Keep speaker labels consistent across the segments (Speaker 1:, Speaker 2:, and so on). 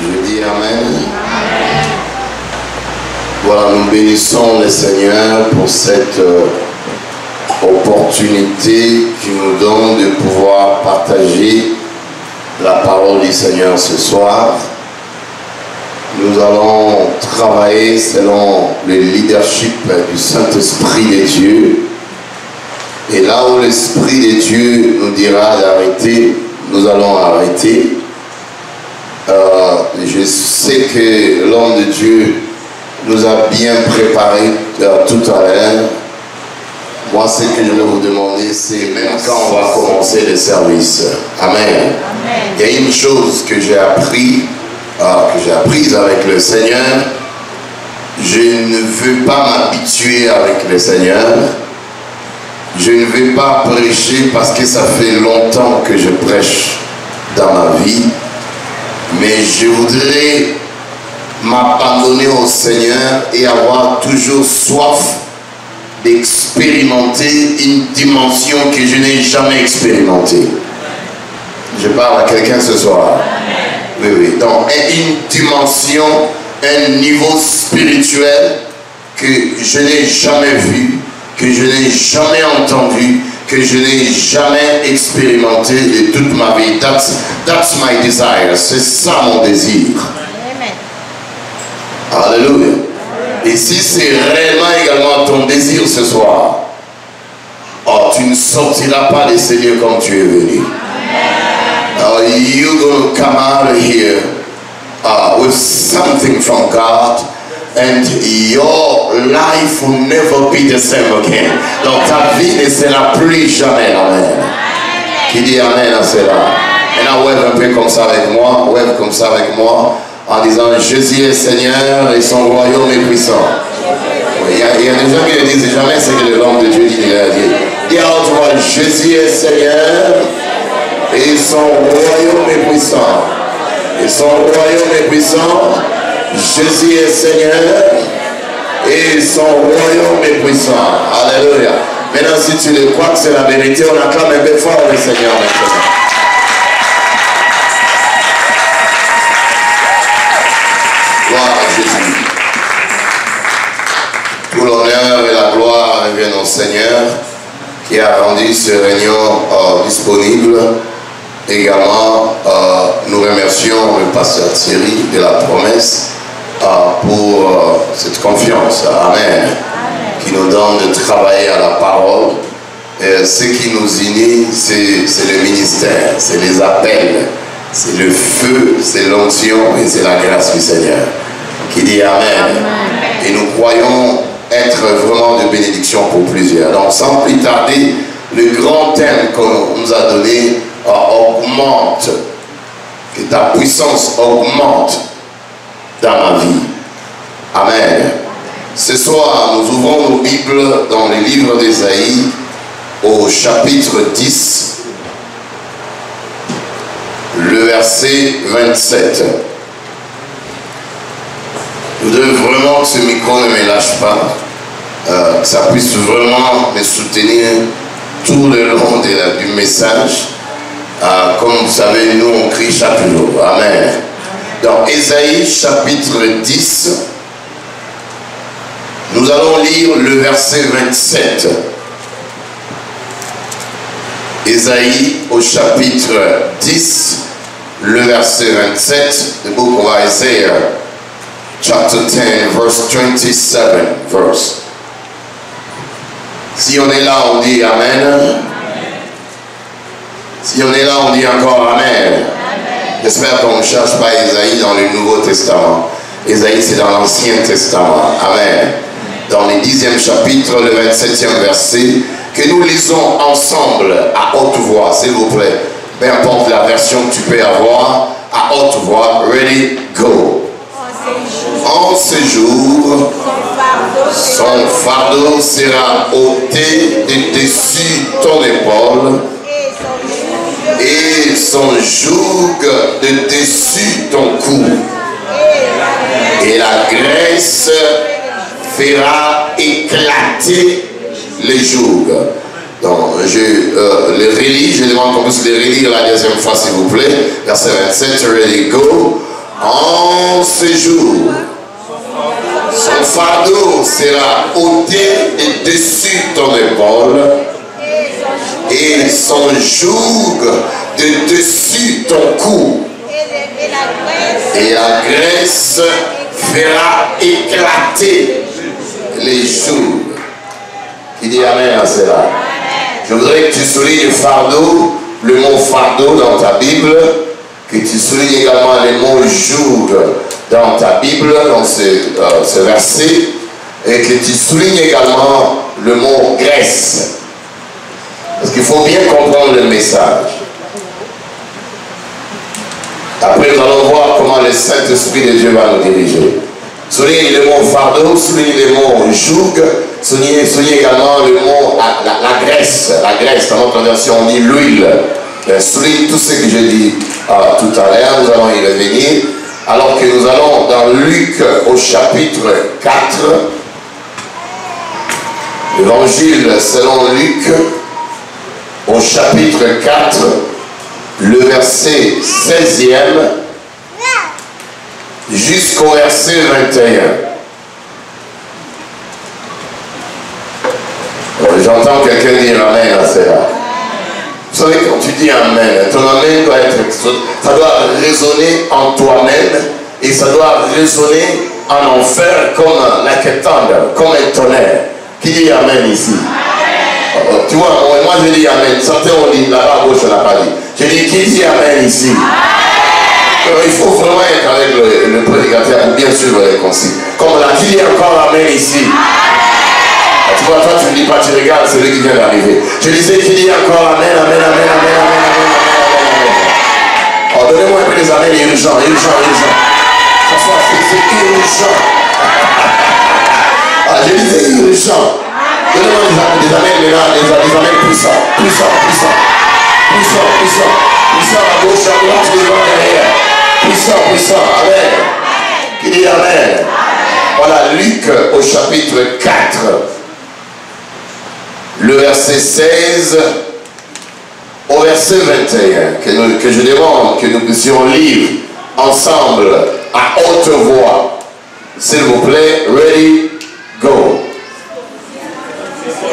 Speaker 1: Je dis Amen. Voilà, nous bénissons le Seigneur pour cette opportunité qu'il nous donne de pouvoir partager la parole du Seigneur ce soir. Nous allons travailler selon le leadership du Saint-Esprit de Dieu. Et là où l'Esprit de Dieu nous dira d'arrêter, nous allons arrêter. Je sais que l'homme de Dieu nous a bien préparé tout à l'heure. Moi, ce que je vais vous demander, c'est même quand on va commencer le service. Amen. Amen. Il y a une chose que j'ai appris, apprise avec le Seigneur. Je ne veux pas m'habituer avec le Seigneur. Je ne vais pas prêcher parce que ça fait longtemps que je prêche dans ma vie. Mais je voudrais m'abandonner au Seigneur et avoir toujours soif d'expérimenter une dimension que je n'ai jamais expérimentée. Je parle à quelqu'un ce soir. Oui, oui. Donc, une dimension, un niveau spirituel que je n'ai jamais vu, que je n'ai jamais entendu, que je n'ai jamais expérimenté de toute ma vie. That's my desire. C'est ça mon désir. Amen. Alléluia. Et si c'est réellement également ton désir ce soir, oh, tu ne sortiras pas des Seigneur comme tu es venu. You're going to come out of here with something from God. And your life will never be the same again. Donc ta vie ne sera plus jamais. Amen. Qui dit Amen à cela? Maintenant, wave un peu comme ça avec moi. Wave comme ça avec moi. En disant Jésus est Seigneur et son royaume est puissant. Il y a des gens qui ne disent jamais ce que l'homme de Dieu dit. Dis à haute voix, Jésus est Seigneur et son royaume est puissant. Et son royaume est puissant. Jésus est Seigneur et son royaume est puissant. Alléluia. Maintenant, si tu le crois que c'est la vérité, on acclame un peu fort le Seigneur maintenant. Gloire à Jésus. Tout l'honneur et la gloire reviennent au Seigneur qui a rendu ce réunion disponible. Également, nous remercions le pasteur Thierry de la promesse pour cette confiance. Amen. Qui nous donne de travailler à la parole. Et ce qui nous unit, c'est le ministère, c'est les appels, c'est le feu, c'est l'onction et c'est la grâce du Seigneur. Qui dit Amen. Amen. Et nous croyons être vraiment de bénédiction pour plusieurs. Donc, sans plus tarder, le grand thème qu'on nous a donné augmente, que ta puissance augmente dans ma vie. Amen. Ce soir, nous ouvrons nos Bibles dans le livre d'Ésaïe au chapitre 10, le verset 27. Je voudrais vraiment que ce micro ne me lâche pas, que ça puisse vraiment me soutenir tout le long du message. Comme vous savez, nous on crie chaque jour. Amen. Dans Ésaïe chapitre 10, nous allons lire le verset 27. Ésaïe au chapitre 10, le verset 27. The book of Isaiah, chapter 10, verse 27. Verse. Si on est là, on dit Amen. Si on est là, on dit encore Amen. J'espère qu'on ne cherche pas Ésaïe dans le Nouveau Testament. Ésaïe, c'est dans l'Ancien Testament. Amen. Dans le 10e chapitre, le 27e verset, que nous lisons ensemble à haute voix, s'il vous plaît. Peu importe la version que tu peux avoir, à haute voix. Ready, go. En ce jour, son fardeau sera ôté de dessus ton épaule et son joug de dessus ton cou. Et la graisse fera éclater les jougs. Donc, je le relis, je demande qu'on puisse le relire la deuxième fois, s'il vous plaît. Verset 27, ready, go. En ce jour, son fardeau sera ôté de dessus ton épaule et son joug de dessus ton cou. Et la graisse fera éclater les jougs. Qui dit amen à cela? Je voudrais que tu soulignes le fardeau, le mot fardeau dans ta Bible, que tu soulignes également le mot joug dans ta Bible, dans ce verset, et que tu soulignes également le mot graisse. Parce qu'il faut bien comprendre le message. Après, nous allons voir comment le Saint-Esprit de Dieu va nous diriger. Soulignez le mot fardeau, soulignez le mot joug, soulignez également le mot la graisse. La graisse, dans notre version, on dit l'huile. Soulignez tout ce que j'ai dit tout à l'heure, nous allons y revenir. Alors que nous allons dans Luc au chapitre 4, l'évangile selon Luc, au chapitre 4, le verset 16e jusqu'au verset 21. J'entends quelqu'un dire amen à cela. Vous savez, quand tu dis amen, ton amen doit être, ça doit résonner en toi-même et ça doit résonner en enfer comme la quétande, comme un tonnerre. Qui dit amen ici? Tu vois, moi je dis amen. Certains ont dit là-bas à gauche, on n'a pas dit. Je dis qui dit amen ici? Il faut vraiment être avec le prédicateur pour bien suivre les consignes. Comme là, qui dit encore amen ici? Tu vois, toi tu ne dis pas, tu regardes celui qui vient d'arriver. Je disais qui dit encore amen, amen, amen, amen, amen, amen, amen. Oh, donnez-moi un peu des amens urgents, urgents, urgents. C'est urgent. Ah, je disais urgent. Donnez-moi des amens maintenant, des amens puissants, puissants, puissants. Puissant, puissant, puissant à gauche, à droite, devant, derrière. Puissant, puissant, amen. Qui dit amen? Voilà, Luc au chapitre 4, le verset 16 au verset 21, que je demande que nous puissions lire ensemble à haute voix. S'il vous plaît, ready, go.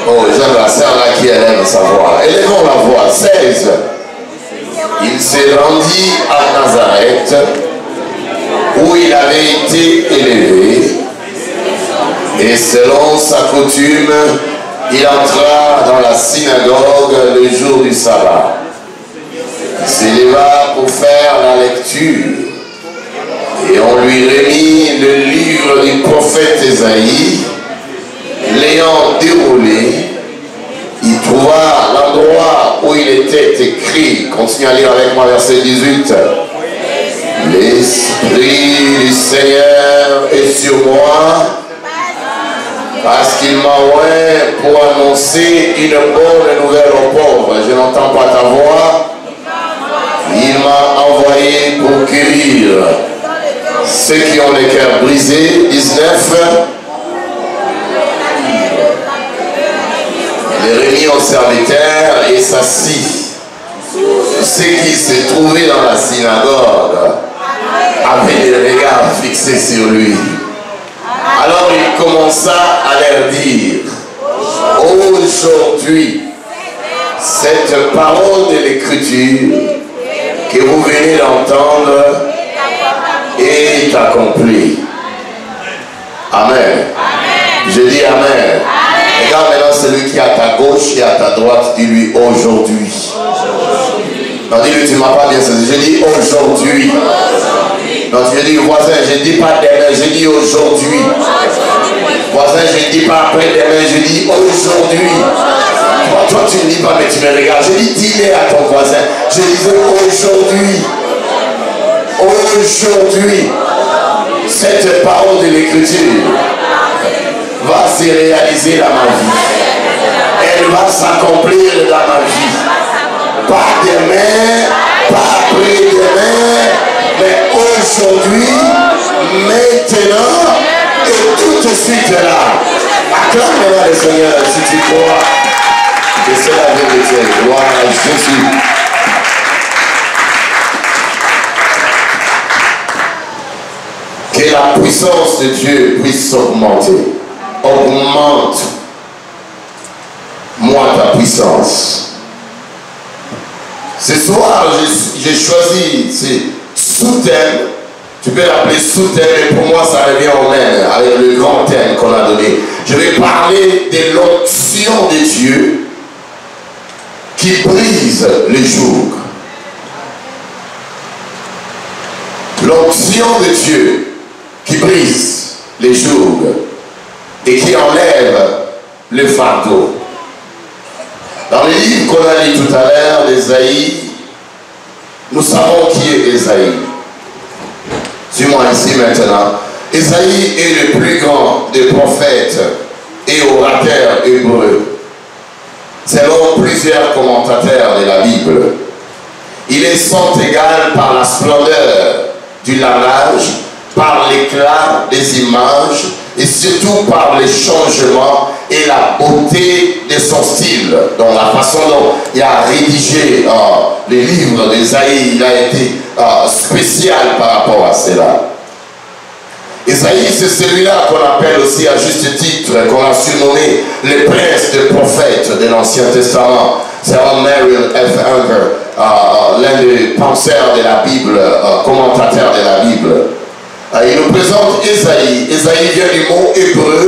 Speaker 1: Oh, j'aime la sœur là qui aime sa voix. Élevons la voix. 16. Il s'est rendu à Nazareth, où il avait été élevé, et selon sa coutume, il entra dans la synagogue le jour du sabbat. Il s'éleva pour faire la lecture, et on lui remit le livre du prophète Ésaïe. L'ayant déroulé, il trouva l'endroit où il était écrit. Continuez à lire avec moi, verset 18. L'Esprit du Seigneur est sur moi, parce qu'il m'a oint pour annoncer une bonne nouvelle aux pauvres. Je n'entends pas ta voix. Il m'a envoyé pour guérir ceux qui ont les cœurs brisés. 19. Il remit au serviteur et s'assit. Ceux qui se trouvaient dans la synagogue avaient les regards fixés sur lui. Alors il commença à leur dire: aujourd'hui, cette parole de l'Écriture que vous venez d'entendre est accomplie. Amen. Je dis amen. Regarde maintenant celui qui est à ta gauche et à ta droite, dis-lui aujourd'hui. Non, dis-lui, tu ne m'as pas bien saisi. Je dis aujourd'hui. Non, je dis voisin, je ne dis pas demain, je dis aujourd'hui. Voisin, je ne dis pas après demain, je dis aujourd'hui. Toi, tu ne dis pas, mais tu me regardes. Je dis, dis-le à ton voisin. Je disais aujourd'hui. Aujourd'hui, cette parole de l'Écriture va se réaliser dans ma vie. Elle va s'accomplir dans ma vie. Pas demain, pas après-demain, mais aujourd'hui, maintenant et tout de suite là. Acclame-moi le Seigneur si tu crois que c'est la vérité. Gloire à Jésus. Que la puissance de Dieu puisse s'augmenter. Augmente-moi ta puissance. Ce soir, j'ai choisi ces sous-thèmes. Tu peux l'appeler sous-thème, mais pour moi, ça revient au même, avec le grand thème qu'on a donné. Je vais parler de l'onction de Dieu qui brise les jours. L'onction de Dieu qui brise les jours et qui enlève le fardeau. Dans les livres qu'on a lu tout à l'heure d'Ésaïe, nous savons qui est Ésaïe. Suis-moi ici maintenant. Ésaïe est le plus grand des prophètes et orateurs hébreux. Selon plusieurs commentateurs de la Bible, il est sans égal par la splendeur du langage, par l'éclat des images et surtout par les changements et la beauté de son style. Dans la façon dont il a rédigé les livres d'Ésaïe, il a été spécial par rapport à cela. Ésaïe, c'est celui-là qu'on appelle aussi à juste titre, qu'on a surnommé le prince des prophètes de l'Ancien Testament. C'est Merrill F. Unger, l'un des penseurs de la Bible, commentateur de la Bible. Il nous présente Ésaïe. Ésaïe vient du mot hébreu,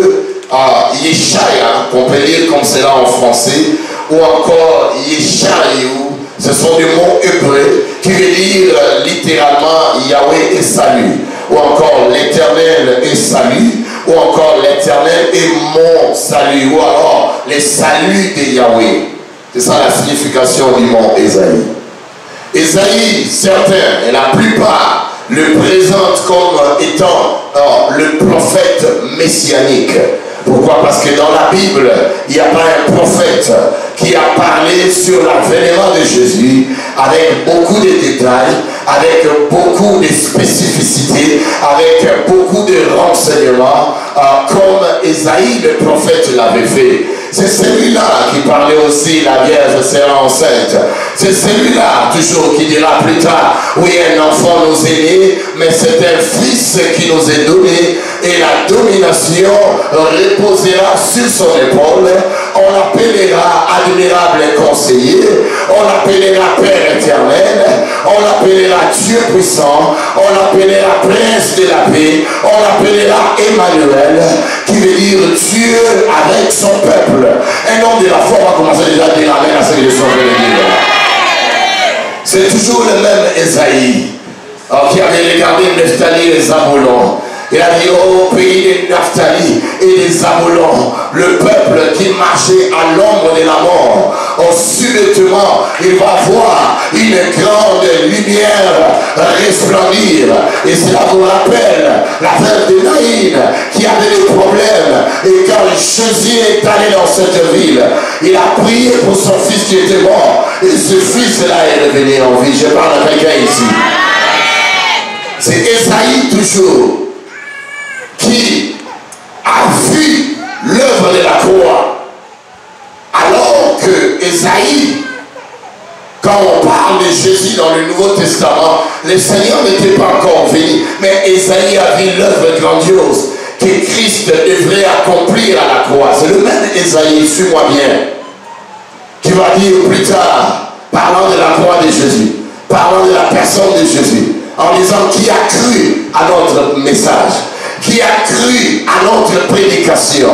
Speaker 1: Yeshaya, qu'on peut lire comme cela en français, ou encore Yeshayu. Ce sont des mots hébreux qui veulent dire littéralement Yahweh est salut, ou encore l'éternel est salut, ou encore l'éternel est mon salut, ou alors les saluts de Yahweh. C'est ça la signification du mot Ésaïe. Ésaïe, certains et la plupart le présentent comme étant le prophète messianique. Pourquoi? Parce que dans la Bible, il n'y a pas un prophète qui a parlé sur l'avènement de Jésus avec beaucoup de détails, avec beaucoup de spécificités, avec beaucoup de renseignements, comme Ésaïe le prophète l'avait fait. C'est celui-là qui parlait aussi, la Vierge sera enceinte. C'est celui-là, toujours, qui dira plus tard, oui, un enfant nous est né, mais c'est un fils qui nous est donné, et la domination reposera sur son épaule. On l'appellera admirable conseiller, on l'appellera Père éternel, on l'appellera Dieu puissant, on l'appellera Prince de la paix, on l'appellera Emmanuel, qui veut dire Dieu avec son peuple. Un homme de la foi va commencer déjà à dire amen à ce que je suis en train de dire. C'est toujours le même Ésaïe qui avait regardé Nephtali et Zabulon. Il a dit au pays de Naphtali et des Zabulon, le peuple qui marchait à l'ombre de la mort, subitement il va voir une grande lumière resplendir. Et cela vous rappelle la veuve de Naïn qui avait des problèmes. Et quand Jésus est allé dans cette ville, il a prié pour son fils qui était mort. Et ce fils-là est revenu en vie. Je parle à quelqu'un ici. C'est Ésaïe toujours qui a vu l'œuvre de la croix. Alors que Ésaïe, quand on parle de Jésus dans le Nouveau Testament, le Seigneur n'était pas encore venu, mais Ésaïe a vu l'œuvre grandiose que Christ devrait accomplir à la croix. C'est le même Ésaïe, suis-moi bien, qui va dire plus tard, parlant de la croix de Jésus, parlant de la personne de Jésus, en disant qui a cru à notre message, qui a cru à notre prédication,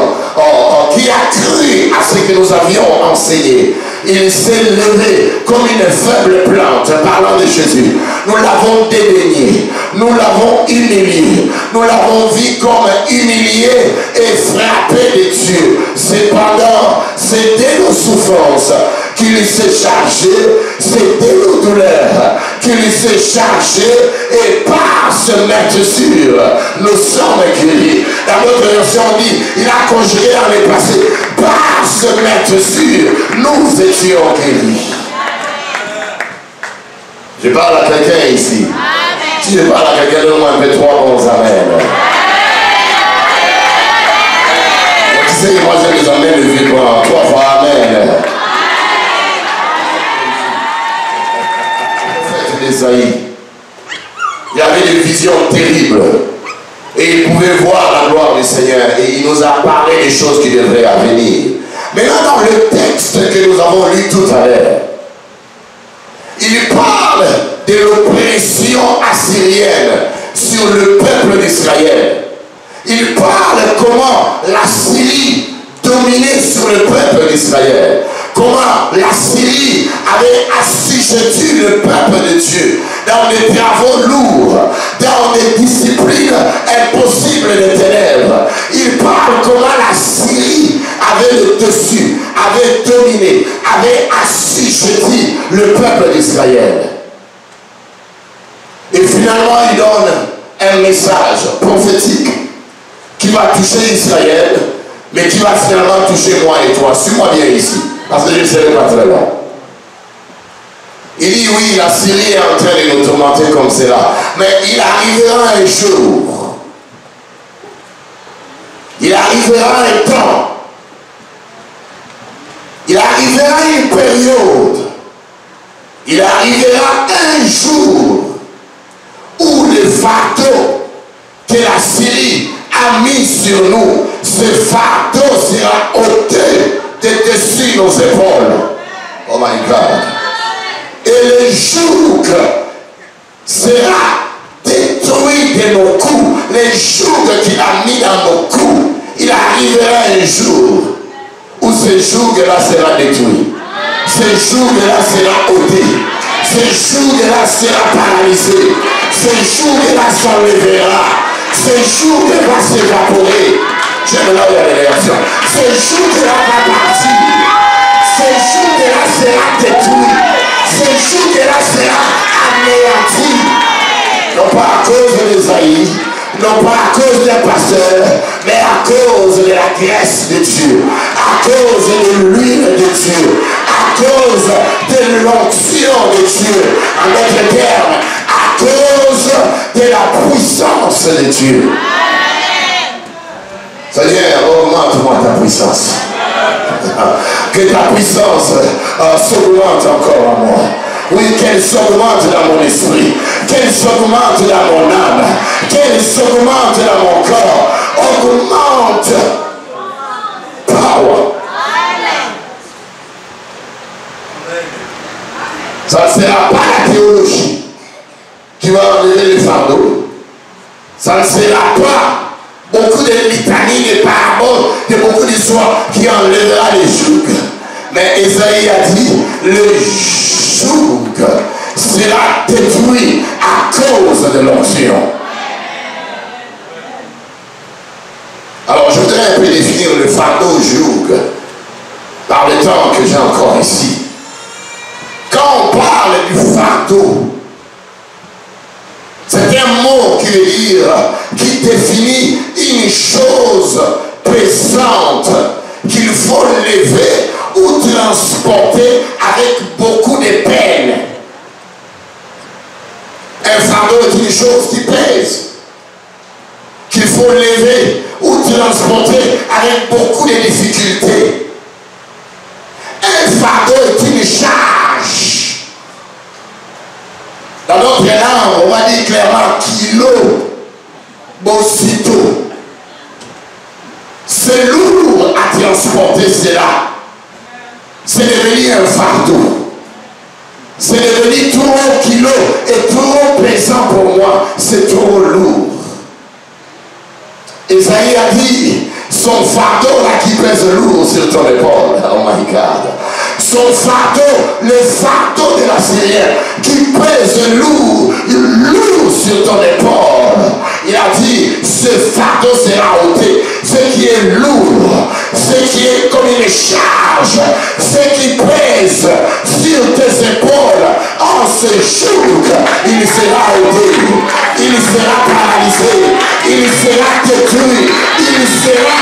Speaker 1: qui a cru à ce que nous avions enseigné. Il s'est levé comme une faible plante, parlant de Jésus. Nous l'avons dédaigné, nous l'avons humilié, nous l'avons vu comme humilié et frappé de Dieu. Cependant, c'était nos souffrances qu'il s'est chargé, c'était nos douleurs qu'il s'est chargé, et par ce maître-sûr, nous sommes guéris. Dans notre version, on dit, il a conjuré dans les passés, par ce maître-sûr, nous étions guéris. Je parle à quelqu'un ici. Amen. Si je parle à quelqu'un, donne-moi un peu 3 bons amen. Tu sais, moi je les amène le vieux 3 fois amen. Ésaïe, il y avait des visions terribles. Et Et il pouvait voir la gloire du Seigneur. Et il nous a parlé des choses qui devraient venir. Maintenant, dans le texte que nous avons lu tout à l'heure, il parle de l'oppression assyrienne sur le peuple d'Israël. Il parle comment la Syrie dominait sur le peuple d'Israël. Comment la Syrie avait assujetti le peuple de Dieu dans des travaux lourds, dans des disciplines impossibles de ténèbres. Il parle comment la Syrie avait le dessus, avait dominé, avait assujetti le peuple d'Israël. Et finalement, il donne un message prophétique qui va toucher Israël, mais qui va finalement toucher moi et toi. Suis-moi bien ici, parce que je ne serai pas très loin. Il dit oui, la Syrie est en train de nous tourmenter comme cela, mais il arrivera un jour, il arrivera un temps, il arrivera une période, il arrivera un jour où le fardeau que la Syrie a mis sur nous, ce fardeau sera ôté de dessus nos épaules. Oh my God. Et le joug sera détruit de nos coups. Le joug qu'il a mis dans nos coups, il arrivera un jour où ce joug-là sera détruit. Ce joug-là sera ôté. Ce joug-là sera paralysé. Ce joug-là s'enlèvera. Ce joug-là va s'évaporer. J'aime là où il y a des réactions. Ce joug-là va partir. Ce joug-là sera détruit. Ce joug-là sera anéanti. Non pas à cause des Aïe, non pas à cause des pasteurs, mais à cause de la grâce de Dieu, à cause de l'huile de Dieu, à cause de l'onction de Dieu, en d'autres termes, à cause de la puissance de Dieu. Seigneur, augmente-moi ta puissance. Que ta puissance s'augmente encore à moi. Oui, qu'elle s'augmente dans mon esprit, qu'elle s'augmente dans mon âme, qu'elle s'augmente dans mon corps. Augmente. Power. Ça ne sera pas la théologie qui va enlever le fardeau. Ça ne sera pas beaucoup de litanies, de paraboles, de beaucoup d'histoires qui enlèvera les jougs. Mais Esaïe a dit, le joug sera détruit à cause de l'onction. Alors je voudrais un peu définir le fardeau joug par le temps que j'ai encore ici. Quand on parle du fardeau, c'est un mot qui veut dire, qui définit une chose pesante qu'il faut lever ou transporter avec beaucoup de peine. Un fardeau est une chose qui pèse, qu'il faut lever ou transporter avec beaucoup de difficultés. Un fardeau est une charge. Dans notre langue, on va dire clairement kilo, bossito. C'est lourd à transporter cela. C'est devenu un fardeau. C'est devenu trop kilo et trop pesant pour moi. C'est trop lourd. Esaïe a dit, son fardeau là qui pèse lourd sur ton épaule. Oh my God. Son fardeau, le fardeau de la Syrienne qui pèse lourd sur ton épaule. Il a dit, ce fardeau sera ôté. Ce qui est lourd, ce qui est comme une charge, ce qui pèse sur tes épaules, en ce jour, il sera ôté, il sera paralysé, il sera détruit, il sera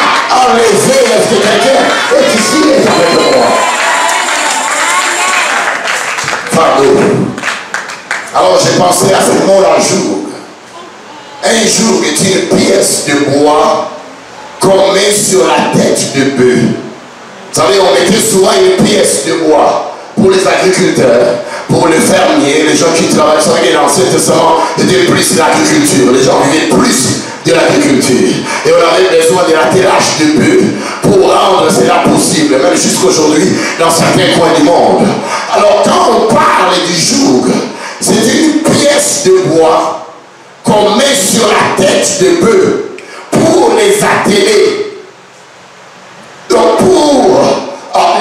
Speaker 1: enlevé. Est-ce que quelqu'un est ici et avec moi? Fardeau. Alors j'ai pensé à ce mot-là, jour. Un jour est une pièce de bois qu'on met sur la tête de bœuf. Vous savez, on mettait souvent une pièce de bois pour les agriculteurs, pour les fermiers, les gens qui travaillent. Vous savez, dans l'Ancien Testament, c'était plus l'agriculture. Les gens vivaient plus de l'agriculture. Et on avait besoin de l'attelage de bœufs pour rendre cela possible, même jusqu'aujourd'hui, dans certains coins du monde. Alors quand on parle du joug, c'est une pièce de bois qu'on met sur la tête de bœuf pour les atteler. Donc pour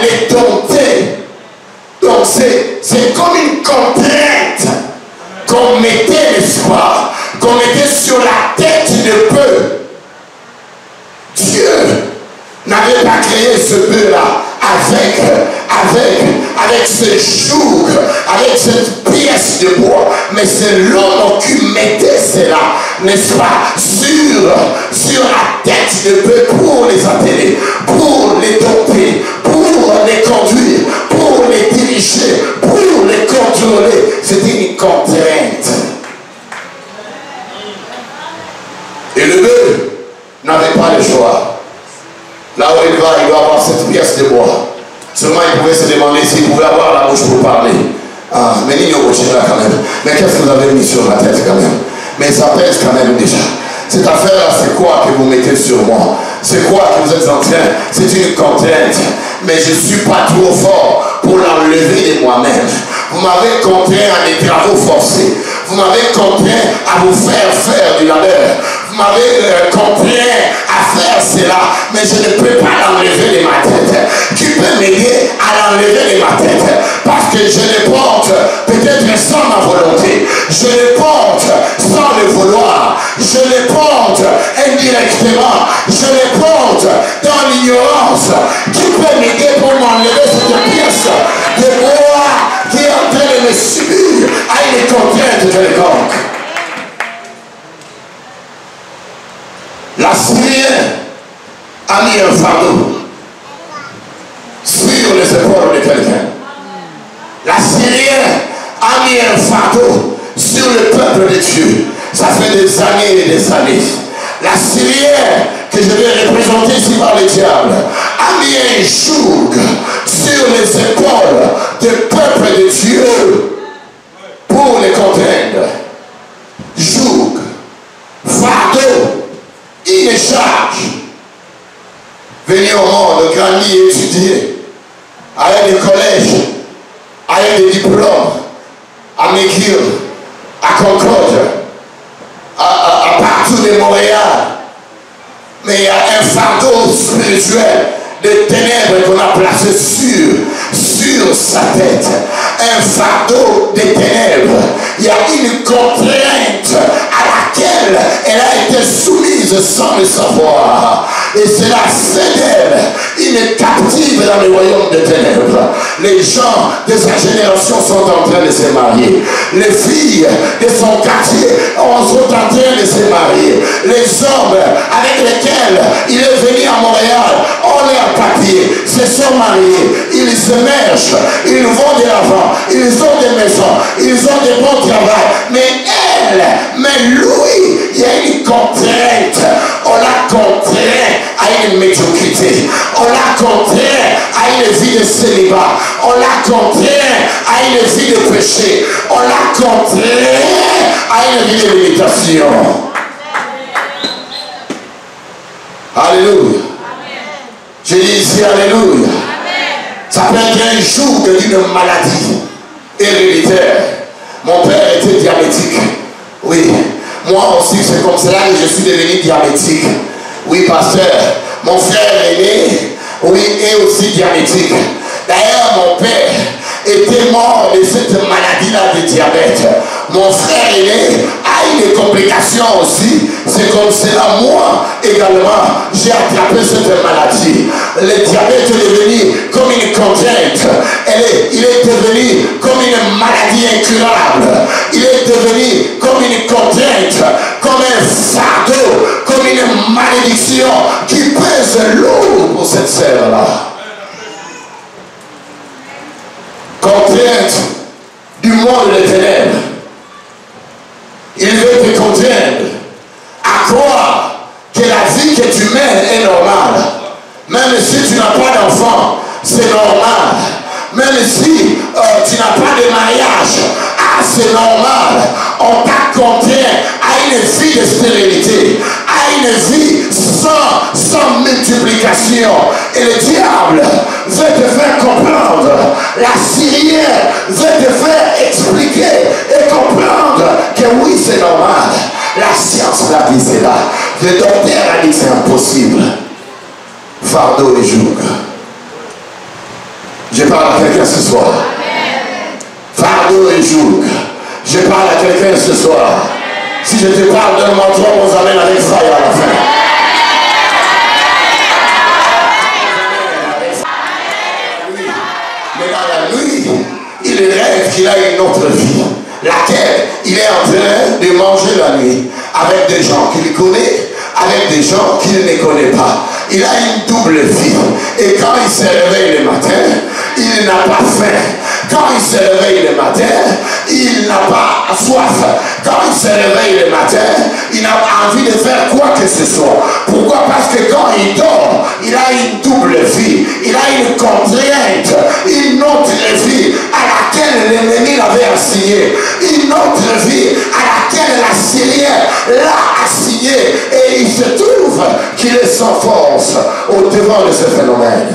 Speaker 1: les dompter. Donc c'est comme une contrainte qu'on mettait, n'est-ce pas, qu'on mettait sur la tête de bœuf. Dieu n'avait pas créé ce bœuf-là avec ce joug, avec cette pièce de bois, mais c'est l'homme qui mettait cela, n'est-ce pas, sur la tête de bœuf pour les atteler, pour les dompter, pour les conduire, pour les diriger, pour les contrôler. C'était une contrainte. Et le bœuf n'avait pas le choix. Là où il va, il doit avoir cette pièce de bois. Seulement, il pouvait se demander s'il pouvait avoir la bouche pour parler. Ah, mais il y a là quand même. Mais qu'est-ce que vous avez mis sur la tête quand même? Mais ça pèse quand même déjà. Cette affaire-là, c'est quoi que vous mettez sur moi? C'est quoi que vous êtes en train? C'est une contrainte. Mais je ne suis pas trop fort pour l'enlever de moi-même. Vous m'avez contraint à des travaux forcés. Vous m'avez contraint à vous faire du labeur. Vous m'avez contraint à faire cela, mais je ne peux pas l'enlever de ma tête. Qui peut m'aider à l'enlever de ma tête? Parce que je le porte peut-être sans ma volonté. Je le porte sans le vouloir. Je le porte indirectement. Je le porte dans l'ignorance. Qui peut m'aider pour m'enlever cette pièce de bois qui est en train de me subir à une contrainte quelconque? L'Assyrien a mis un fardeau sur les épaules de quelqu'un. L'Assyrien a mis un fardeau sur le peuple de Dieu. Ça fait des années et des années. L'Assyrien, que je vais représenter ici par le diable, a mis un joug sur les épaules du peuple de Dieu pour les contraindre. Joug, fardeau, une charge. Venir au monde, grandir, étudier, aller au collège, aller des diplômes, à McGill, à Concorde, à partout de Montréal. Mais il y a un fardeau spirituel de ténèbres qu'on a placé sur sa tête. Un fardeau de ténèbres. Il y a une contrainte à laquelle elle a été soumise sans le savoir. Et cela fait d'elle une captive dans le royaume des ténèbres. Les gens de sa génération sont en train de se marier. Les filles de son quartier sont en train de se marier. Les hommes avec lesquels il est venu à Montréal ont leur papier, se sont mariés, ils se mèchent, ils vont de l'avant, ils ont des maisons, ils ont des bons travaux. Mais lui, il y a une contrainte. On l'a contraint à une médiocrité. On l'a contraint à une vie de célibat. On l'a contraint à une vie de péché. On l'a contraint à une vie de limitation. Alléluia. Je dis ici Alléluia. Ça peut être un joug d'une maladie héréditaire. Mon père était diabétique. Oui. Moi aussi, c'est comme cela que je suis devenu diabétique. Oui, pasteur. Mon frère aîné, oui, est aussi diabétique. D'ailleurs, mon père était mort de cette maladie-là de diabète. Mon frère aîné a eu des complications aussi. C'est comme cela, moi également, j'ai attrapé cette maladie. Le diabète est devenu comme une contrainte. Il est devenu comme une maladie incurable. Il est devenu comme une contrainte, comme un fardeau, comme une malédiction qui pèse lourd pour cette sœur-là. Contrainte du monde des ténèbres. Il veut te contraindre à croire que la vie que tu mènes est normale. Même si tu n'as pas d'enfant, c'est normal. Même si tu n'as pas de mariage, c'est normal. On t'a contraint à une vie de stérilité, à explication. Et le diable veut te faire comprendre. La Syrienne veut te faire expliquer et comprendre que oui, c'est normal. La science l'a dit, c'est là. Le docteur a dit que c'est impossible. Fardeau et joug. Je parle à quelqu'un ce soir. Fardeau et joug. Je parle à quelqu'un ce soir. Si je te parle d'un manteau, on vous amène avec fire à la fin. Mais dans la nuit, il rêve qu'il a une autre vie, laquelle il est en train de manger la nuit avec des gens qu'il connaît, avec des gens qu'il ne connaît pas. Il a une double vie. Et quand il se réveille le matin, il n'a pas faim. Quand il se réveille le matin, il n'a pas soif. Quand il se réveille le matin, il a envie de faire quoi que ce soit. Pourquoi? Parce que quand il dort, il a une double vie. Il a une contrainte, une autre vie à laquelle l'ennemi l'avait assigné. Une autre vie à laquelle la Syrienne l'a assigné. Et il se trouve qu'il est sans force au devant de ce phénomène.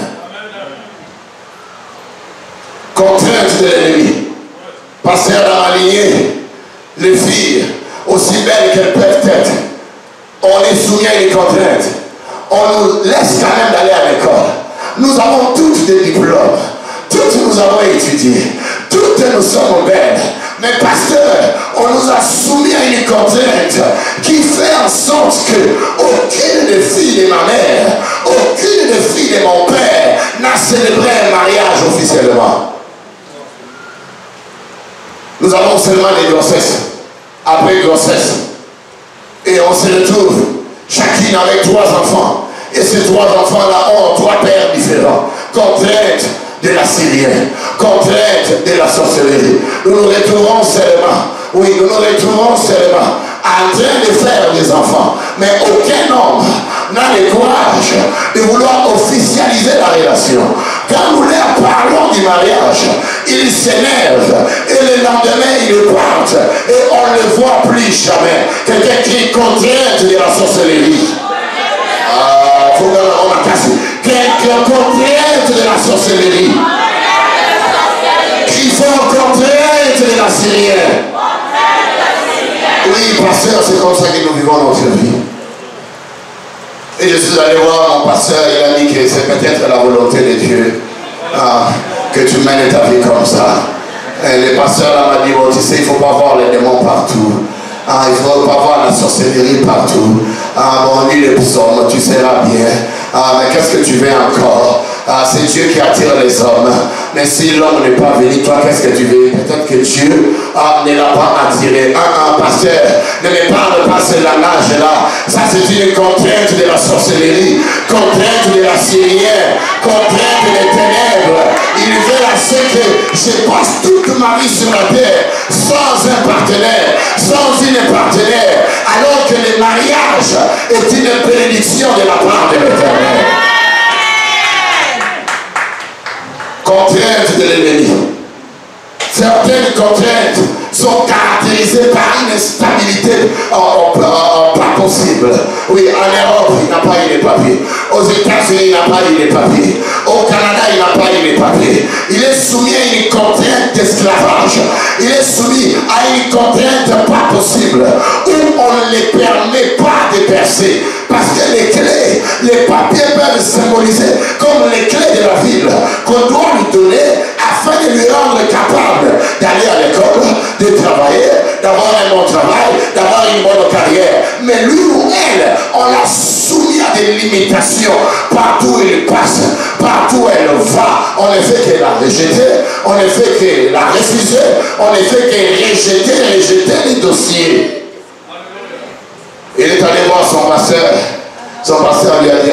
Speaker 1: Contrainte de l'ennemi. Pasteur dans la lignée, les filles, aussi belles qu'elles peuvent être, on est soumis à une contrainte. On nous laisse quand même d'aller à l'école. Nous avons toutes des diplômes. Toutes nous avons étudié. Toutes nous sommes belles. Mais pasteur, on nous a soumis à une contrainte qui fait en sorte que aucune des filles de ma mère, aucune des filles de mon père n'a célébré un mariage officiellement. Nous avons seulement des grossesses, après grossesse. Et on se retrouve, chacune avec 3 enfants. Et ces 3 enfants-là ont 3 pères différents. Contrainte de la Syrienne, contrainte de la sorcellerie. Nous nous retrouvons seulement, oui, nous nous retrouvons seulement en train de faire des enfants. Mais aucun homme n'a le courage de vouloir officialiser la relation. Quand nous leur parlons du mariage, ils s'énervent et le lendemain ils partent et on ne le voit plus jamais. Quelqu'un qui contrainte de la sorcellerie. Faut que l'on a cassé. Quelqu'un contrainte de la sorcellerie. Qui font contrainte de la Syrienne. Oui, pasteur, c'est comme ça que nous vivons notre vie. Et je suis allé voir mon pasteur, il a dit que c'est peut-être la volonté de Dieu que tu mènes ta vie comme ça. Et le pasteur là m'a dit, bon, tu sais, il ne faut pas voir les démons partout. Il ne faut pas voir la sorcellerie partout. Bon, lis les psaumes, tu seras bien. Mais qu'est-ce que tu veux encore? C'est Dieu qui attire les hommes. Mais si l'homme n'est pas venu, toi, qu'est-ce que tu veux? Peut-être que Dieu ne l'a pas attiré. Pasteur, ne me parle pas ce langage-là. Ça, c'est une contrainte de la sorcellerie, contrainte de la Syrienne, contrainte des ténèbres. Il veut à ce que je passe toute ma vie sur la terre sans un partenaire, sans une partenaire, alors que le mariage est une bénédiction de la part de l'Éternel. Contrainte de l'ennemi. Certaines contraintes sont caractérisées par une instabilité pas possible. Oui, en Europe, il n'a pas eu les papiers. Aux États-Unis, il n'a pas eu les papiers. Au Canada, il n'a pas eu les papiers. Il est soumis à une contrainte d'esclavage. Il est soumis à une contrainte pas possible où on ne les permet pas de percer. Parce que les clés, les papiers peuvent symboliser comme les clés de la ville qu'on doit lui donner afin de lui rendre capable d'aller à l'école, de travailler, d'avoir un bon travail, d'avoir une bonne carrière. Mais lui ou elle, on l'a soumis à des limitations. Partout où il passe, partout où elle va, on ne fait que la rejeter, on ne fait que la refuser, on ne fait que rejeter les dossiers. Il est allé voir son pasteur. Son pasteur lui a dit,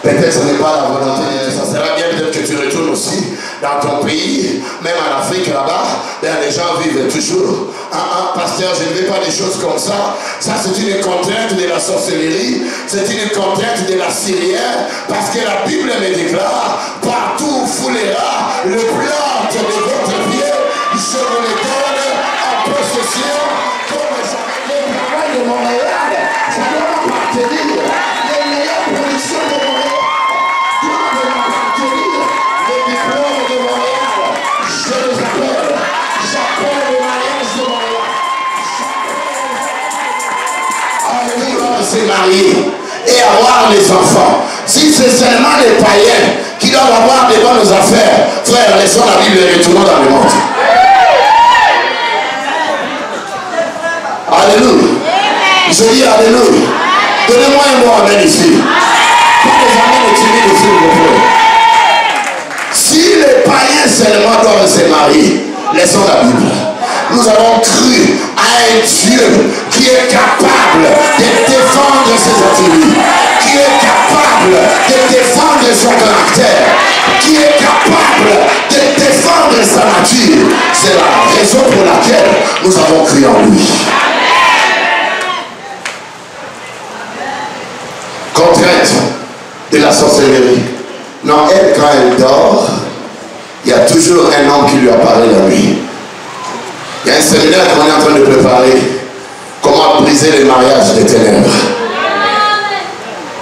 Speaker 1: peut-être ce n'est pas la volonté de Dieu. Ça sera bien peut-être que tu retournes aussi dans ton pays, même en Afrique là-bas, les gens vivent toujours. Pasteur, je ne veux pas des choses comme ça. Ça, c'est une contrainte de la sorcellerie. C'est une contrainte de la Syrienne. Parce que la Bible me déclare, partout où foulera le plante de votre pied, je vous le donne en possession. Comme le travail de Montréal, ça doit appartenir. Les meilleures productions de Montréal. doivent se marier et avoir des enfants, si c'est seulement les païens qui doivent avoir des bonnes affaires, frère, laissons la Bible et retournons dans le monde. Alléluia. Je dis Alléluia. Donnez-moi un mot amen ici. Pour les amis timides, s'il vous plaît. Si les païens seulement doivent se marier, laissons la Bible. Nous avons cru à un Dieu qui est capable de défendre ses attributs, qui est capable de défendre son caractère, qui est capable de défendre sa nature. C'est la raison pour laquelle nous avons cru en lui. Contrainte de la sorcellerie. Non, elle, quand elle dort, il y a toujours un homme qui lui apparaît la nuit. Il y a un séminaire qu'on est en train de préparer. Comment briser les mariages des ténèbres.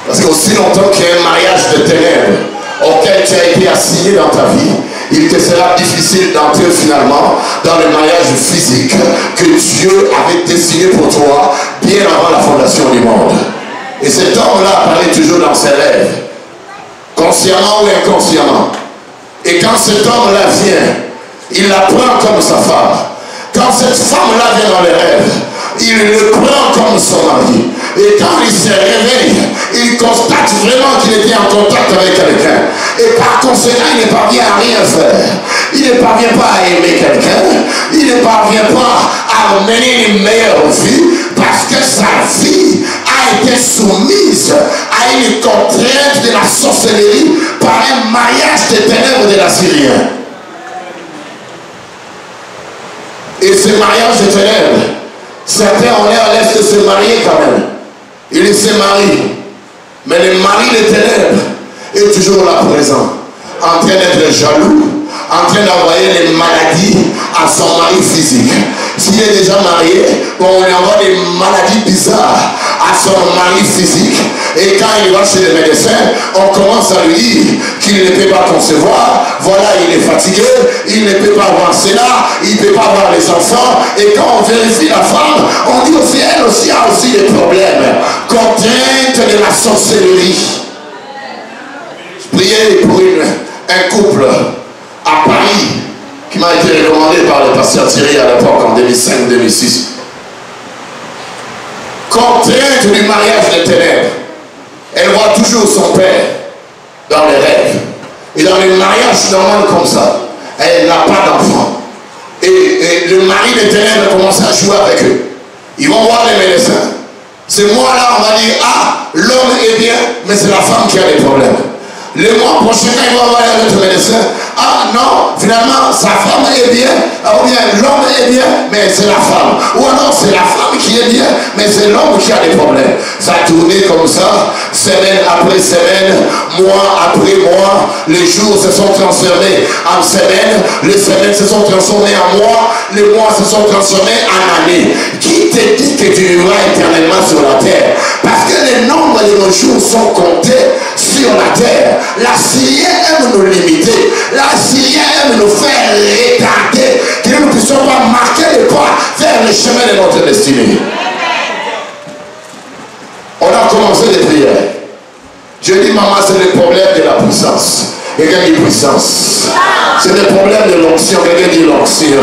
Speaker 1: Parce qu'aussi longtemps qu'il y a un mariage de ténèbres auquel tu as été assigné dans ta vie, il te sera difficile d'entrer finalement dans le mariage physique que Dieu avait dessiné pour toi bien avant la fondation du monde. Et cet homme-là apparaît toujours dans ses rêves, consciemment ou inconsciemment. Et quand cet homme-là vient, il la prend comme sa femme. Quand cette femme-là vient dans les rêves, il le prend comme son mari. Et quand il se réveille, il constate vraiment qu'il était en contact avec quelqu'un. Et par conséquent, il ne parvient à rien faire. Il ne parvient pas à aimer quelqu'un. Il ne parvient pas à mener une meilleure vie parce que sa vie a été soumise à une contrainte de la sorcellerie par un mariage des ténèbres de l'Assyrien. Et ce mariage de ténèbres, certains ont l'air à l'est de se marier quand même. Ils se marient. Mais le mari des ténèbres est toujours là présent, en train d'être jaloux, en train d'envoyer les maladies à son mari physique. S'il est déjà marié, on lui envoie des maladies bizarres à son mari physique. Et quand il va chez le médecin, on commence à lui dire qu'il ne peut pas concevoir. Voilà, il est fatigué, il ne peut pas avoir cela, il ne peut pas avoir les enfants. Et quand on vérifie la femme, on dit aussi, elle aussi a aussi des problèmes. Contrainte de la sorcellerie. Je priais pour un couple à Paris qui m'a été recommandé par le pasteur Thierry à l'époque en 2005-2006. Contrainte du mariage des ténèbres. Elle voit toujours son père dans les rêves. Et dans les mariages normaux comme ça, elle n'a pas d'enfant. Et le mari des ténèbres commence à jouer avec eux. Ils vont voir les médecins. C'est moi là, on va dire, ah, l'homme est bien, mais c'est la femme qui a des problèmes. Le mois prochain, quand il va voir le médecin, ah non, finalement, sa femme est bien, ou bien l'homme est bien, mais c'est la femme. Ou alors c'est la femme qui est bien, mais c'est l'homme qui a des problèmes. Ça a tourné comme ça, semaine après semaine, mois après mois, les jours se sont transformés en semaines, les semaines se sont transformées en mois, les mois se sont transformés en années. Qui te dit que tu vivras éternellement sur la terre? Parce que les nombres de nos jours sont comptés sur la terre. L'Assyrien aime nous limiter. L'Assyrien aime nous faire retarder, que nous ne puissions pas marquer le pas vers le chemin de notre destinée. On a commencé les prières. Je dis, maman, c'est le problème de la puissance. Quelqu'un dit puissance. C'est le problème de l'onction. Quelqu'un dit l'onction.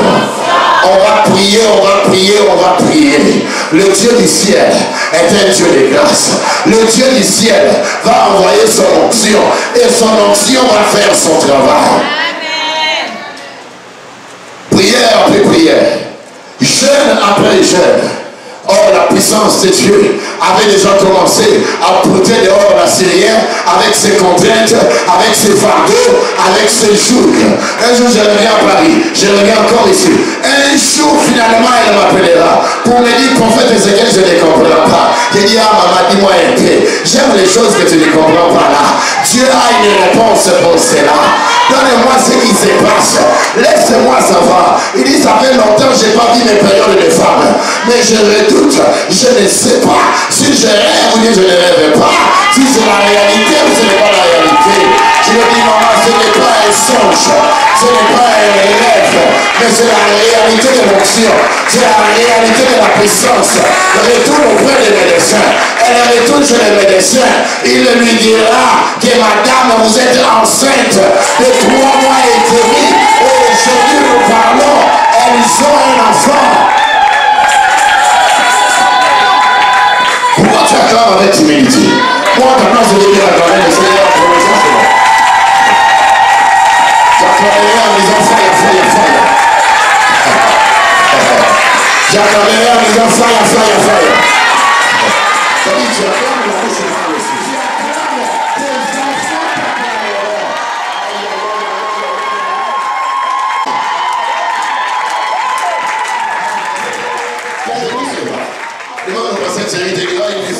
Speaker 1: On va prier, on va prier, on va prier. Le Dieu du ciel est un Dieu de grâce. Le Dieu du ciel va envoyer son onction. Et son onction va faire son travail. Amen. Prière après prière. Jeûne après jeûne. Or, la puissance de Dieu avait déjà commencé à porter dehors l'Assyrien avec ses contraintes, avec ses fardeaux, avec ses jougs. Un jour, je reviens à Paris, je reviens encore ici. Un jour, finalement, elle m'appellera pour me dire, prophète Ézéchiel, je ne comprends pas. Je dis, ah maman, dis-moi un peu. J'aime les choses que tu ne comprends pas là. Dieu a une réponse pour cela. Donne-moi ce qui se passe. Laisse-moi savoir. Il dit, ça fait longtemps que je n'ai pas vu mes périodes de femmes. Mais je redoute. Je ne sais pas si je rêve ou je ne rêve pas. Si c'est la réalité ou ce n'est pas la réalité. Je me dis, maman, ce n'est pas un songe. Ce n'est pas un rêve. Mais c'est la réalité de l'onction. C'est la réalité de la puissance. Retourne auprès des médecins. Elle chez le médecin, il lui dira que madame, vous êtes enceinte de 3 mois et demi. Et aujourd'hui, nous parlons, elles ont un enfant. Pourquoi tu acclames avec humilité? Moi, maintenant, je vais dire à quand même, le Seigneur, pour le ça, c'est bon. J'acclamerai en disant fire, fire, fire. J'acclamerai en disant fire, fire, fire. C'est-à-dire, tu acclames la bouche de Dieu aussi. Tu acclames tes enfants t'acclameront. Demande à cette série de gars, il dit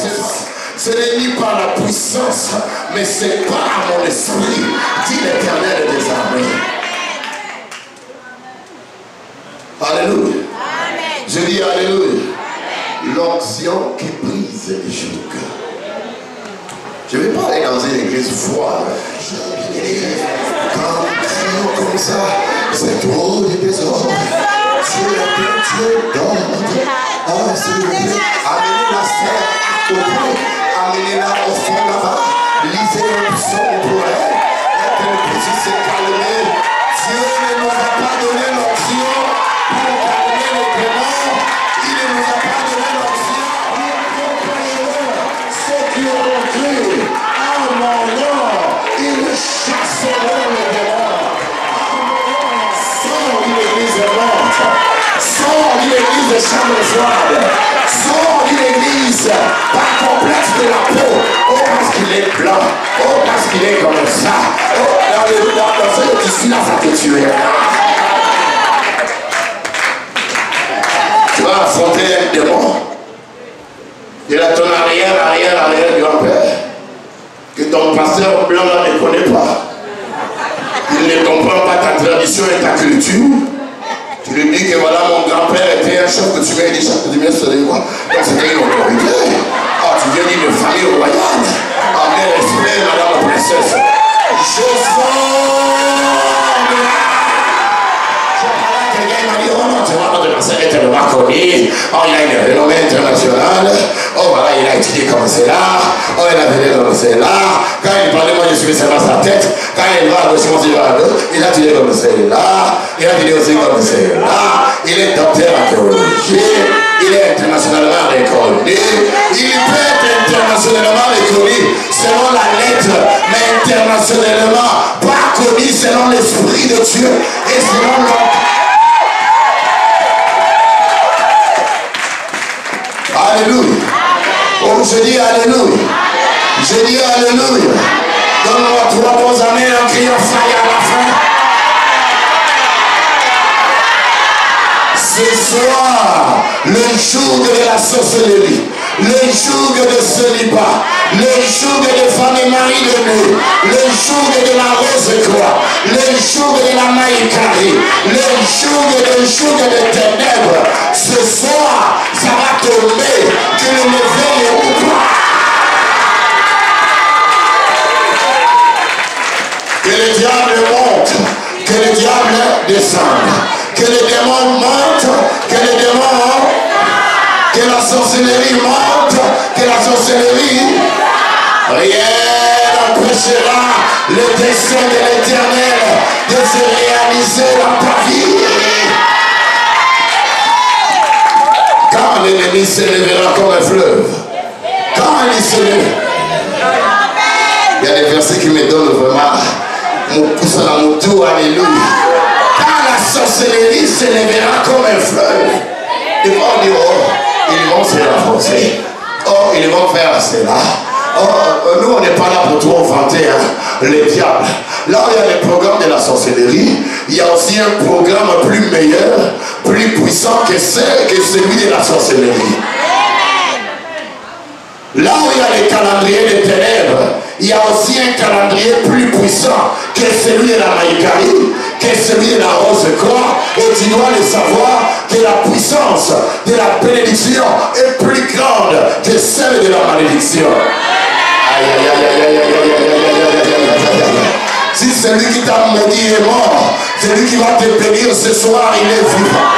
Speaker 1: ce n'est ni par la puissance, mais c'est par mon esprit, dit l'Éternel des armées. Alléluia. Amen. Je dis alléluia. L'onction qui brise les jougs. Je ne vais pas aller dans une église froide. Quand crions comme ça, c'est trop de désordre. Dieu donne. Ah, s'il vous plaît, amenez la serre à côté, amenez-la au fond là-bas, lisez un psaume pour elle, et qu'elle puisse se calmer. Dieu ne nous a pas donné l'onction pour calmer les démons, il ne nous a pas donné l'onction pour accompagner ceux qui ont cru en mon nom, ils chasseront les démons. Sors d'une église morte, sors d'une église de chambre froide, sors d'une église par complexe de la peau, oh parce qu'il est blanc, oh parce qu'il est comme ça, oh dans ce tissu là ça te tue. Tu vas affronter un démon, il a ton arrière grand-père, que ton pasteur blanc ne connaît pas. Il ne comprend pas ta tradition et ta culture. Tu lui dis que voilà, mon grand-père était un chef que tu m'as dit chaque dimanche sur les quoi. Donc c'était une autorité. Ah, tu viens d'une famille royale. Ah, bien respect, madame la princesse. Je quelqu'un m'a dit, oh non, tu vois, notre pasteur est tellement connu. Oh, il a une renommée internationale. Oh, voilà, il a étudié comme cela. Oh, il a venu comme cela. Quand il parlait, moi, je suivais seulement sa tête. Quand il va à gauche, moi, il va à gauche. Il a étudié comme cela. Il a étudié aussi comme cela. Il est docteur en théologie. Il est internationalement reconnu. Il peut être internationalement reconnu selon la lettre, mais internationalement pas connu selon l'Esprit de Dieu et selon l'homme. Alléluia. Oh, je dis alléluia. Je dis alléluia. Donne-moi 3 bons amen en criant fire à la fin. Ce soir, le jour de la sorcellerie, le jour de célibat, le jour de femmes marie-lenée, le jour de la rose-croix, le jour de la maïkari, le jour de ténèbres, ce soir, ça va tomber, que le lever ou pas. Que le diable monte, que le diable descende, que les démons montent, que les démons, que la sorcellerie monte, que la sorcellerie, rien n'empêchera le dessein de l'Éternel de se réaliser dans ta vie. Quand l'ennemi se lèvera comme un fleuve, quand il se lève, il y a des versets qui me donnent vraiment mon pouce à mon tour, alléluia. Quand la sorcellerie se lèvera comme un fleuve, ils vont dire, oh, ils vont se renforcer, oh, ils vont faire cela. Oh, nous on n'est pas là pour trop vanter les diables. Là où il y a les programmes de la sorcellerie, il y a aussi un programme plus meilleur, plus puissant que celui de la sorcellerie. Là où il y a les calendriers des ténèbres, il y a aussi un calendrier plus puissant que celui de la maïkari, que celui de la rose-croix. Et tu dois le savoir que la puissance de la bénédiction est plus grande que celle de la malédiction. Aïe, aïe, aïe, aïe, aïe, aïe, aïe, aïe, aïe, aïe. Si celui qui t'a maudit est mort, celui qui va te bénir ce soir, il est vivant.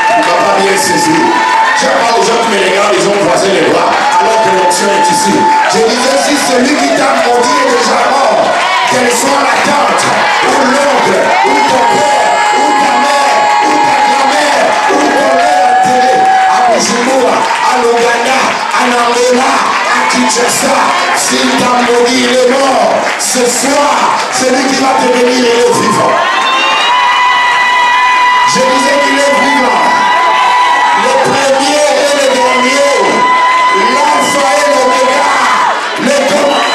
Speaker 1: Tu ne m'as pas bien saisi. Je vois les gens qui me regardent, ils ont croisé les bras, alors que l'onction est ici. Je disais, si celui qui t'a maudit est déjà mort, qu'elle soit la tante, ou l'oncle, ou ton père, ou ta mère, ou ta grand-mère, ou ton père enterré, à Bujumbura, à Luganda, à Angola, à Kinshasa, s'il t'a maudit, il est mort. Ce soir, celui qui va te bénir, il est vivant. Je disais qu'il est vivant. Le premier et le dernier, l'alpha et l'oméga, le comment.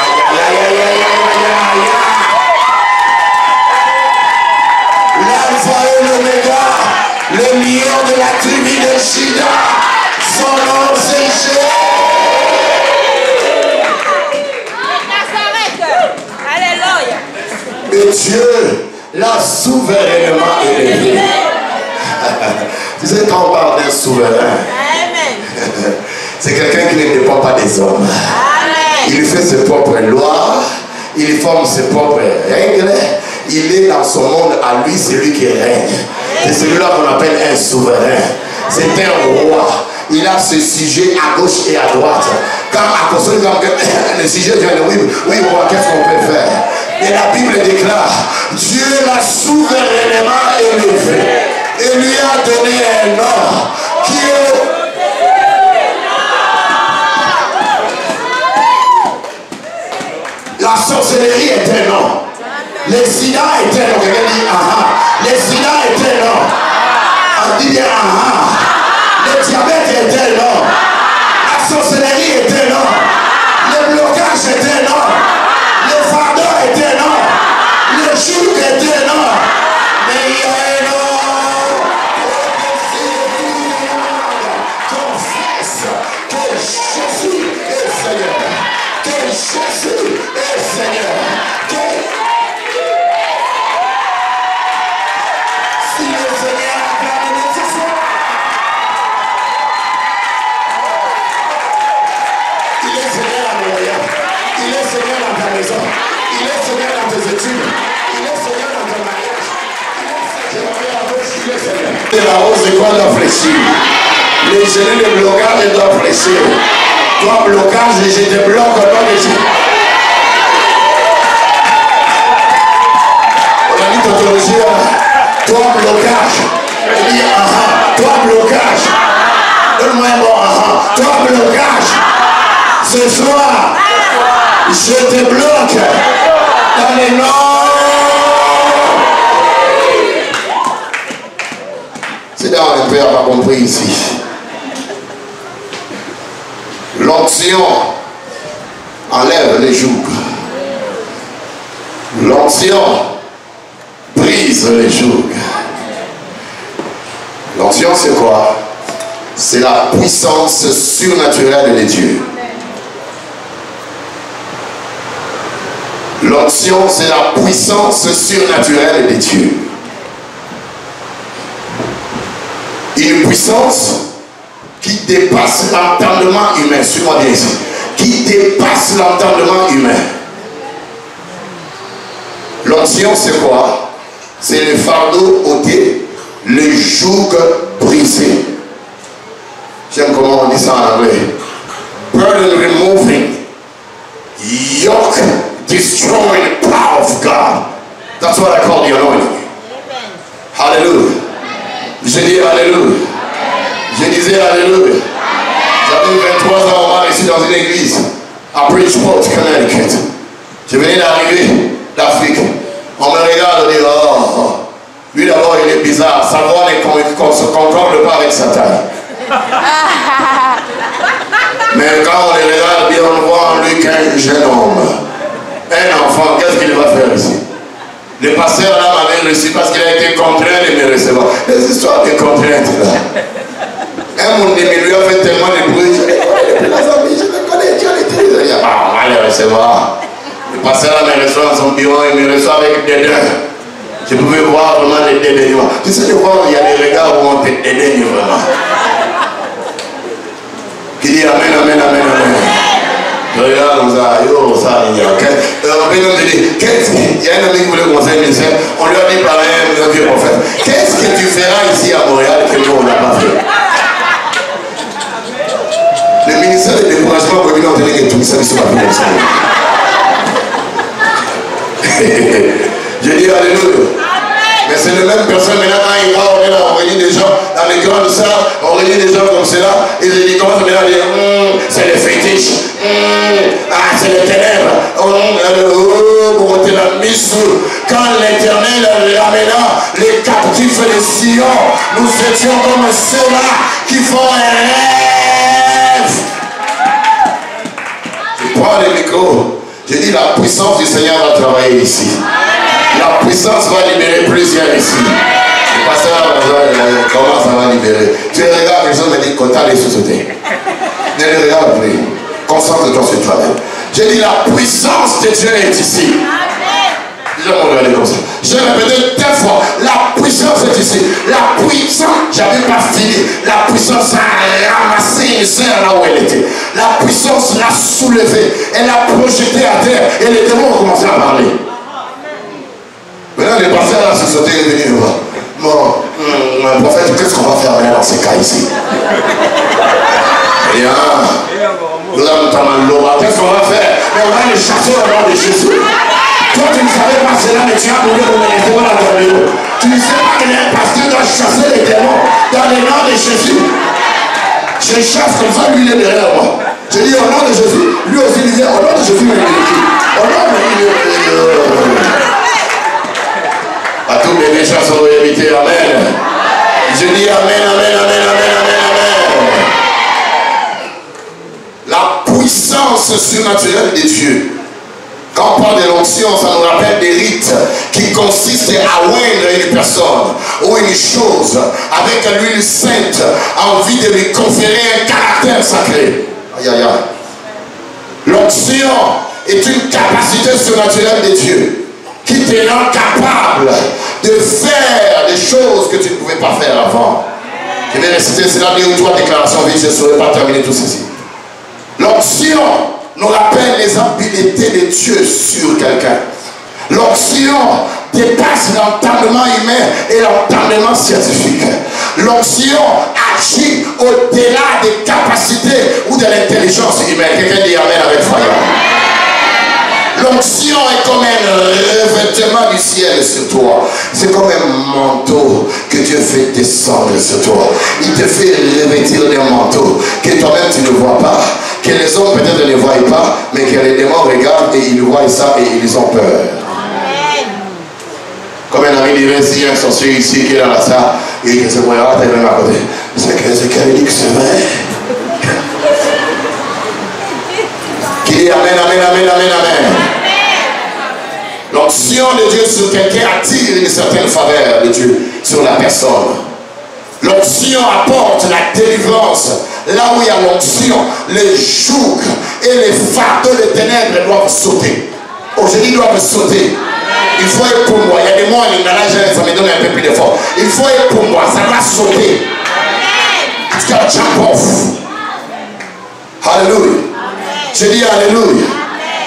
Speaker 1: L'alpha et l'oméga, le lion de la tribu de Juda, son nom c'est Jésus.
Speaker 2: Alléluia.
Speaker 1: Et Dieu l'a souverainement élevé. Tu sais, quand on parle d'un souverain, c'est quelqu'un qui ne dépend pas des hommes. Amen. Il fait ses propres lois, il forme ses propres règles, il est dans son monde, à lui, c'est lui qui règne. C'est celui-là qu'on appelle un souverain. C'est un roi. Il a ce sujet à gauche et à droite. Quand à cause le sujet vient de oui, roi, qu'est-ce qu'on peut faire? Et la Bible déclare, Dieu l'a souverainement élevé. Et lui a donné un nom qui est... La sorcellerie est un nom. Le sida est un nom. Quelqu'un dit aha. Le sida est un nom. On dit aha. Le diabète est un nom. La sorcellerie est un nom. Le blocage est un nom. Le fardeau est un nom. Le joug est un nom. Mais il y a un nom. Confesse que Jésus est Seigneur. Que Jésus est Seigneur. Si le Seigneur a terminé ce soir, il est Seigneur à Montréal. Il est Seigneur dans ta maison. Il est Seigneur dans tes études. Il est Seigneur dans ton mariage. Il est Seigneur. Et la hausse de quoi doit fléchir. Les genoux de blocage doivent fléchir. Toi, blocage, je te bloque au nom de Jésus. On a dit tautologie, toi, blocage. Il dit, aha, toi, blocage. Donne-moi un bon aha. Toi, blocage. Ce soir, je te bloque dans les noms. C'est là où le Père n'a pas compris ici. L'onction enlève les jougs. L'onction brise les jougs. L'onction c'est quoi? C'est la puissance surnaturelle de Dieu. L'onction c'est la puissance surnaturelle de Dieu. Une puissance qui dépasse l'entendement humain. Suis-moi bien ici. Qui dépasse l'entendement humain. L'onction c'est quoi? C'est le fardeau ôté, le joug brisé. J'aime comment on dit ça en anglais. Burden removing, yoke destroying power of God. That's what I call the anointing. Hallelujah. Je dis alléluia. Je disais alléluia. J'avais 23 ans au Mali, ici dans une église à Bridgeport, Connecticut. Je venais d'arriver d'Afrique. On me regarde et dit, oh, lui d'abord il est bizarre. Sa voix ne se concorde pas avec sa taille. Mais quand on les regarde bien, on voit en lui qu'un jeune homme, un enfant, qu'est-ce qu'il va faire ici? Le pasteur là m'avait reçu parce qu'il a été contraint de me recevoir. Les histoires de contraintes là. Un monde lui a fait tellement de bruit. Je les connais depuis les amis, je les connais, tu as les télévisions. Ah, on va les recevoir. Le pasteur là me reçoit dans son bureau, il me reçoit avec des dents. Je pouvais voir vraiment les dédaignements. Tu sais, de voir, il y a des regards où on te dédaigne vraiment. Qui dit amen, amen, amen, amen. Je regarde comme ça, yo, ça, il y a ok. Il y a un ami qui voulait commencer un ministère, on lui a dit par un vieux prophète, qu'est-ce que tu feras ici à Montréal que nous on n'a pas fait? malheureusement, vous avez entendu que tout ça ne soit pas comme ça. Je dis alléluia. Mais c'est la même personne maintenant quand il va, on est là, on réunit des gens dans les grandes salles, on réunit des gens comme cela, et je dis comment ça maintenant dire c'est les fétiches, c'est les ténèbres, quand l'Éternel ramena les captifs de Sion, nous étions comme ceux-là qui font un rêve. Je prends le micro, je dis la puissance du Seigneur va travailler ici. La puissance va libérer plusieurs ici. Le pasteur, comment ça va libérer? Tu les regardes, les gens me disent qu'on t'a les sociétés. Ne les regarde plus. Concentre-toi sur toi-même. J'ai dit la puissance de Dieu est ici. Je vais regarder comme ça. Je répété deux fois. La puissance est ici. La puissance, j'avais pas fini. La puissance a ramassé une sœur là où elle était. La puissance l'a soulevée. Elle l'a projetée à terre. Et les démons ont commencé à parler. Maintenant, les pasteurs là se sautaient et venaient nous voir. Bon, prophète, qu'est-ce qu'on va faire maintenant dans ces cas ici? Et qu'est-ce qu'on va faire? Mais on va les chasser au nom de Jésus. Toi, tu ne savais pas cela, mais tu as voulu me laisser dans la vidéo. Tu ne sais pas que les pasteurs doivent chasser les démons dans le nom de Jésus. Je chasse comme ça, lui il est derrière moi. Je dis au nom de Jésus, lui aussi il dit au nom de Jésus, il est au nom de Jésus. À tous les méchants sont invités, amen. Je dis amen, amen, amen, amen, amen, amen. La puissance surnaturelle de Dieu. Quand on parle de l'onction, ça nous rappelle des rites qui consistent à oindre une personne ou une chose avec l'huile sainte en vue de lui conférer un caractère sacré. Aïe, aïe, aïe. L'onction est une capacité surnaturelle de Dieu qui te rend capable de faire des choses que tu ne pouvais pas faire avant. Je vais réciter cela deux ou trois déclarations vite, je ne saurais pas terminer tout ceci. L'onction nous rappelle les habiletés de Dieu sur quelqu'un. L'onction dépasse l'entendement humain et l'entendement scientifique. L'onction agit au-delà des capacités ou de l'intelligence humaine. Quelqu'un dit amen avec foi. L'onction est comme un revêtement du ciel sur toi. C'est comme un manteau que Dieu fait descendre sur toi. Il te fait revêtir d'un manteau que toi-même tu ne vois pas, que les hommes peut-être ne voient pas, mais que les démons regardent et ils voient ça et ils ont peur. Amen. Comme un ami dirait, s'il y a un sorcier ici qui est dans la salle et que ce moyen-là est même à côté, c'est qu'elle dit que c'est vrai. Qui dit amen, amen, amen, amen, amen. L'onction de Dieu sur quelqu'un attire une certaine faveur de Dieu sur la personne. L'onction apporte la délivrance. Là où il y a l'onction, les jougs et les fardeaux des ténèbres doivent sauter. Aujourd'hui, ils doivent sauter. Il faut être pour moi. Il y a des mots en lingala, ça me donne un peu plus d'effort. Il faut être pour moi. Ça va sauter. It's got to jump off. Hallelujah. Je dis alléluia.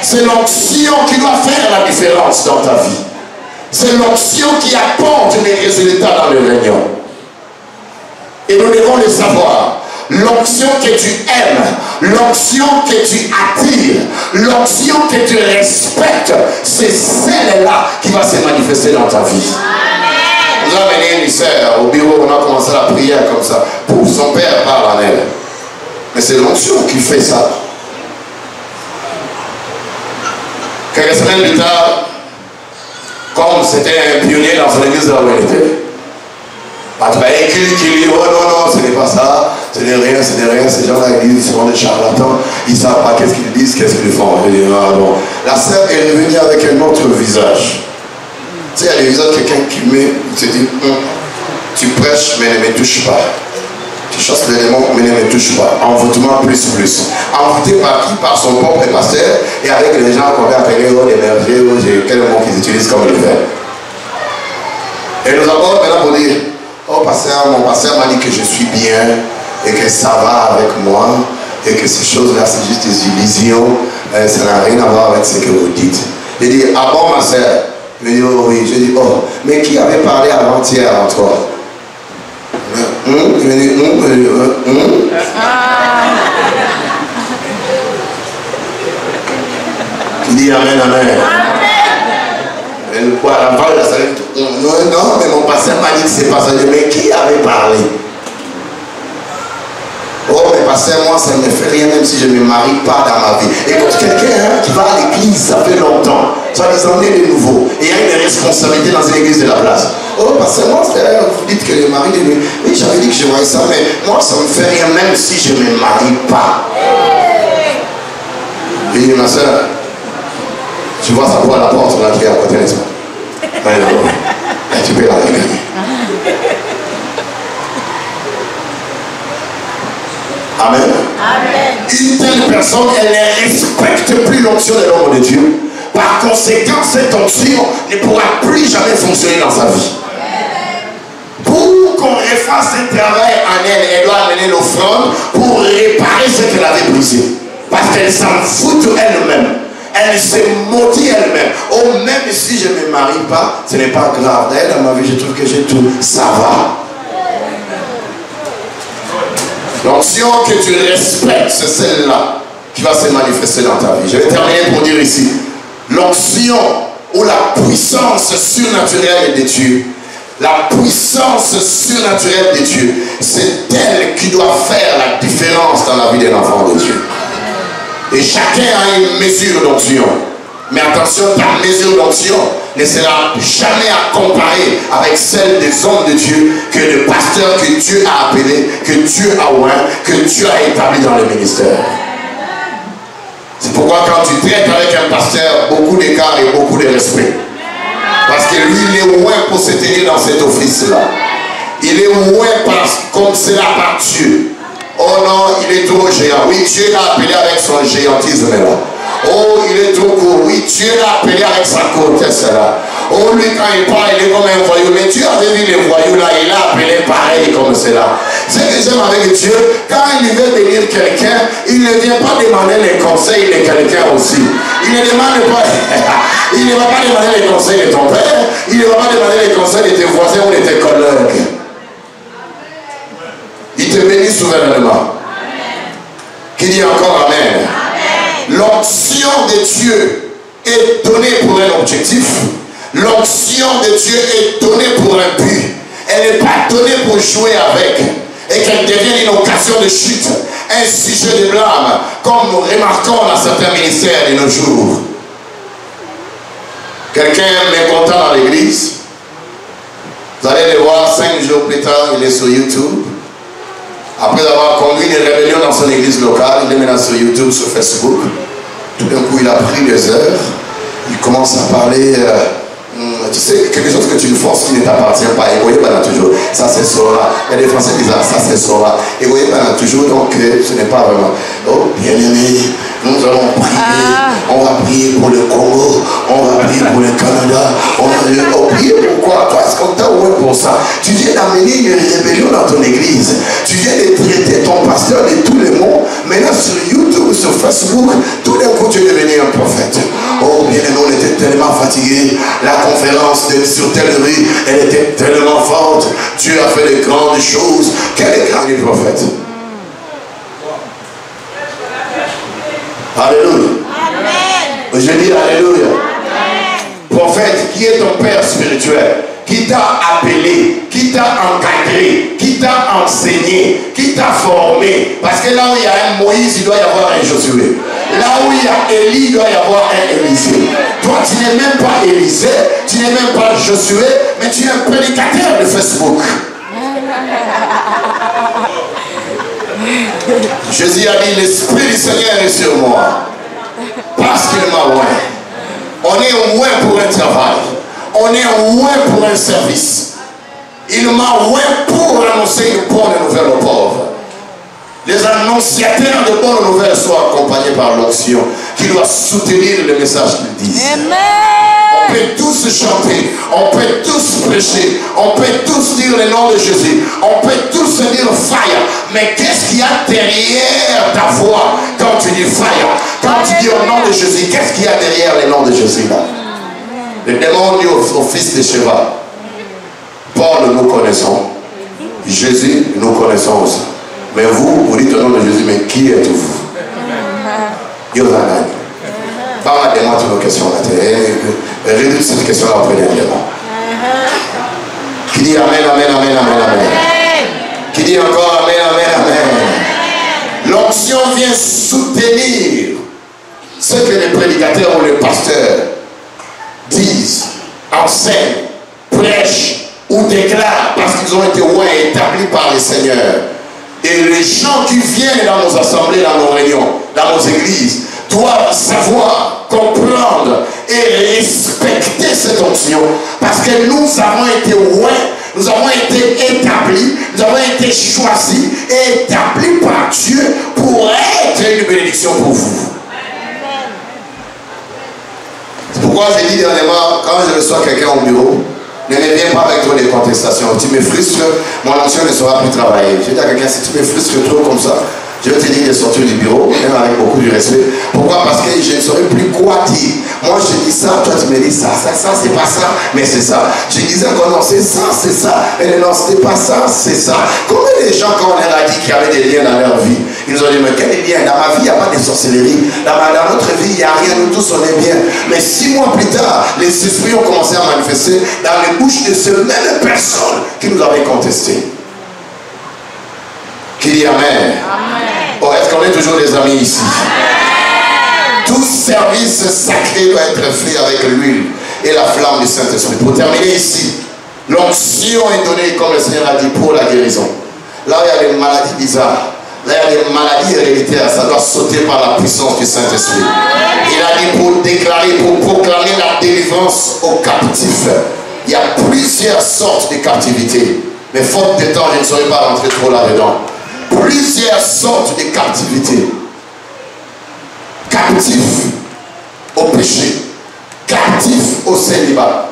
Speaker 1: C'est l'onction qui doit faire la différence dans ta vie. C'est l'onction qui apporte les résultats dans le réunion. Et nous devons le savoir. L'onction que tu aimes, l'onction que tu attires, l'onction que tu respectes, c'est celle-là qui va se manifester dans ta vie. Amen. Nous avons amené une sœur au bureau, on a commencé la prière comme ça. Pour son père parle en elle. Mais c'est l'onction qui fait ça. Quelques semaines plus tard, comme c'était un pionnier dans son église là où elle était, qui dit oh non, ce n'est pas ça, ce n'est rien, ces gens-là ils disent, ils sont des charlatans, ils ne savent pas qu'est-ce qu'ils disent, qu'est-ce qu'ils font. Je dis, ah, bon. La sœur est revenue avec un autre visage. Tu sais, il y a des visages de quelqu'un qui met, tu te dis, tu prêches mais ne me touche pas. Tu chasses les démons mais ne me touche pas. Envoûtement plus. Envoûté par qui? Par son propre pasteur et avec les gens qu'on va appeler des bergers ou quel mot qu'ils utilisent comme le verbe. Et nous avons maintenant pour dire, oh pasteur, mon pasteur m'a dit que je suis bien et que ça va avec moi et que ces choses-là c'est juste des illusions, ça n'a rien à voir avec ce que vous dites. J'ai dit, ah bon ma soeur? Il me dit, oh oui. Je dis, oh, mais qui avait parlé avant-hier en toi? Il me dit, dit amen, amen. Elle quoi, la parole, non, mais mon pasteur m'a dit que c'est pas ça. Mais qui avait parlé? Oh, mais pasteur, moi, ça ne me fait rien, même si je ne me marie pas dans ma vie. Écoute, quelqu'un qui va à l'église, ça fait longtemps, soit disant né de nouveau, et il y a une responsabilité dans une église de la place. Oh, pasteur, moi, vous dites que les maris de nuit. Oui, j'avais dit que je voyais ça, mais moi, ça ne me fait rien, même si je ne me marie pas. Oui, ma soeur, tu vois ça pour la porte, là, qui est à côté, n'est-ce pas? Tu peux la regarder. Amen. Amen. Une telle personne, elle ne respecte plus l'onction de l'homme de Dieu. Par conséquent, cette onction ne pourra plus jamais fonctionner dans sa vie. Pour qu'on refasse ce travail en elle, elle doit amener l'offrande pour réparer ce qu'elle avait brisé. Parce qu'elle s'en fout elle-même. Elle se maudit elle-même. Oh, même si je ne me marie pas, ce n'est pas grave. D'ailleurs, dans ma vie, je trouve que j'ai tout. Ça va. L'onction que tu respectes, c'est celle-là qui va se manifester dans ta vie. Je vais terminer pour dire ici, l'onction ou la puissance surnaturelle de Dieu, la puissance surnaturelle de Dieu, c'est elle qui doit faire la différence dans la vie d'un enfant de Dieu. Et chacun a une mesure d'onction. Mais attention, ta mesure d'onction ne sera jamais à comparer avec celle des hommes de Dieu, que le pasteur que Dieu a appelé, que Dieu a oint, que Dieu a établi dans le ministère. C'est pourquoi quand tu traites avec un pasteur, beaucoup d'écart et beaucoup de respect. Parce que lui, il est oint pour se tenir dans cet office-là. Il est oint comme cela par Dieu. Oh non, il est trop géant. Oui, Dieu l'a appelé avec son géantisme là. Oh, il est trop court. Oui, Dieu l'a appelé avec sa courtesse là. Oh, lui, quand il parle, il est comme un voyou. Mais Dieu avait vu les voyous là, il l'a appelé pareil comme cela. Ce que j'aime avec Dieu, quand il veut bénir quelqu'un, il ne vient pas demander les conseils de quelqu'un aussi. Il ne demande pas, il ne va pas demander les conseils de ton père, il ne va pas demander les conseils de tes voisins ou de tes collègues. Il te bénit souverainement. Qui dit encore amen? L'onction de Dieu est donnée pour un objectif. L'onction de Dieu est donnée pour un but. Elle n'est pas donnée pour jouer avec et qu'elle devienne une occasion de chute, un sujet de blâme, comme nous remarquons dans certains ministères de nos jours. Quelqu'un mécontent dans l'église, vous allez le voir 5 jours plus tard, il est sur YouTube. Après avoir conduit une rébellion dans son église locale, il est maintenant sur YouTube, sur Facebook. Tout d'un coup, il a pris des heures. Il commence à parler, tu sais, quelque chose que tu lui forces qui ne t'appartient pas. Et vous voyez, toujours, ça c'est Sora. Il y a des Français qui disent, ça c'est Sora. Et vous voyez, toujours, donc ce n'est pas vraiment. Oh, bien-aimé, nous allons prier. On va prier pour le Congo. On va prier pour le Canada. On va prier pourquoi? Toi, est-ce qu'on t'a ouvert pour ça? Tu viens d'amener une rébellion dans ton église. Tu viens de traiter ton pasteur de tous les mots. Maintenant, sur YouTube, sur Facebook, tout d'un coup, tu es devenu un prophète. Oh, bien-aimé, on était tellement fatigués. La conférence sur telle rue, elle était tellement forte. Dieu a fait de grandes choses. Quel est le grand prophète? Alléluia. Amen. Je dis alléluia. Amen. Prophète, qui est ton père spirituel? Qui t'a appelé, qui t'a encadré, qui t'a enseigné, qui t'a formé? Parce que là où il y a un Moïse, il doit y avoir un Josué. Là où il y a Élie, il doit y avoir un Élisée. Toi, tu n'es même pas Élisée, tu n'es même pas Josué, mais tu es un prédicateur de Facebook. Jésus a dit, l'Esprit du Seigneur est sur moi, parce qu'il m'a oint. On est oint pour un travail. On est oint pour un service. Il m'a oint pour annoncer une bonne nouvelle aux pauvres. Les annonciateurs de bonnes nouvelles sont accompagnés par l'onction qui doit soutenir le message qu'ils disent. Amen. On peut tous chanter, on peut tous prêcher, on peut tous dire le nom de Jésus, on peut tous dire fire. Mais qu'est-ce qu'il y a derrière ta voix quand tu dis fire? Quand tu dis au nom de Jésus, qu'est-ce qu'il y a derrière le nom de Jésus là? Le démon dit au fils de Sheba, Paul nous connaissons, Jésus nous connaissons aussi. Mais vous dites au nom de Jésus, mais qui êtes-vous? Yosanani. Demande toutes nos questions maintenant. Réduis cette question-là auprès d'un démon. Qui dit Amen, Amen, Amen, Amen, Amen. Qui dit encore Amen, Amen, Amen. L'onction vient soutenir ce que les prédicateurs ou les pasteurs disent, enseignent, prêchent ou déclarent parce qu'ils ont été établis par les seigneurs. Et les gens qui viennent dans nos assemblées, dans nos réunions, dans nos églises, doivent savoir, comprendre et respecter cette onction parce que nous avons été nous avons été établis, nous avons été choisis et établis par Dieu pour être une bénédiction pour vous. C'est pourquoi j'ai dit dernièrement, quand je reçois quelqu'un au bureau, ne me viens pas avec trop de contestations. Tu me frustres, mon onction ne sera plus travaillée. Je dis à quelqu'un, si tu me frustres trop comme ça, je vais te dire de sortir du bureau, même avec beaucoup de respect. Pourquoi? Parce que je ne saurais plus quoi dire. Moi, je dis ça, toi, tu me dis ça, c'est pas ça, mais c'est ça. Je disais encore, non, c'est ça, c'est ça. Mais non, c'était pas ça, c'est ça. Combien de gens, quand on leur a dit qu'il y avait des liens dans leur vie, ils nous ont dit, mais quel lien? Dans ma vie, il n'y a pas de sorcellerie. Dans notre vie, il n'y a rien, nous tous, on est bien. Mais 6 mois plus tard, les esprits ont commencé à manifester dans les bouches de ces mêmes personnes qui nous avaient contesté. Qui dit Amen? Amen. Oh, est-ce qu'on est toujours des amis ici? Amen. Tout service sacré doit être fait avec l'huile et la flamme du Saint-Esprit. Pour terminer ici, l'onction est donnée, comme le Seigneur a dit, pour la guérison. Là où il y a des maladies bizarres, là il y a des maladies héréditaires, ça doit sauter par la puissance du Saint-Esprit. Il a dit pour déclarer, pour proclamer la délivrance aux captifs. Il y a plusieurs sortes de captivité. Mais faute de temps, je ne saurais pas rentrer trop là-dedans. Plusieurs sortes de captivité. Captif au péché, captif au célibat,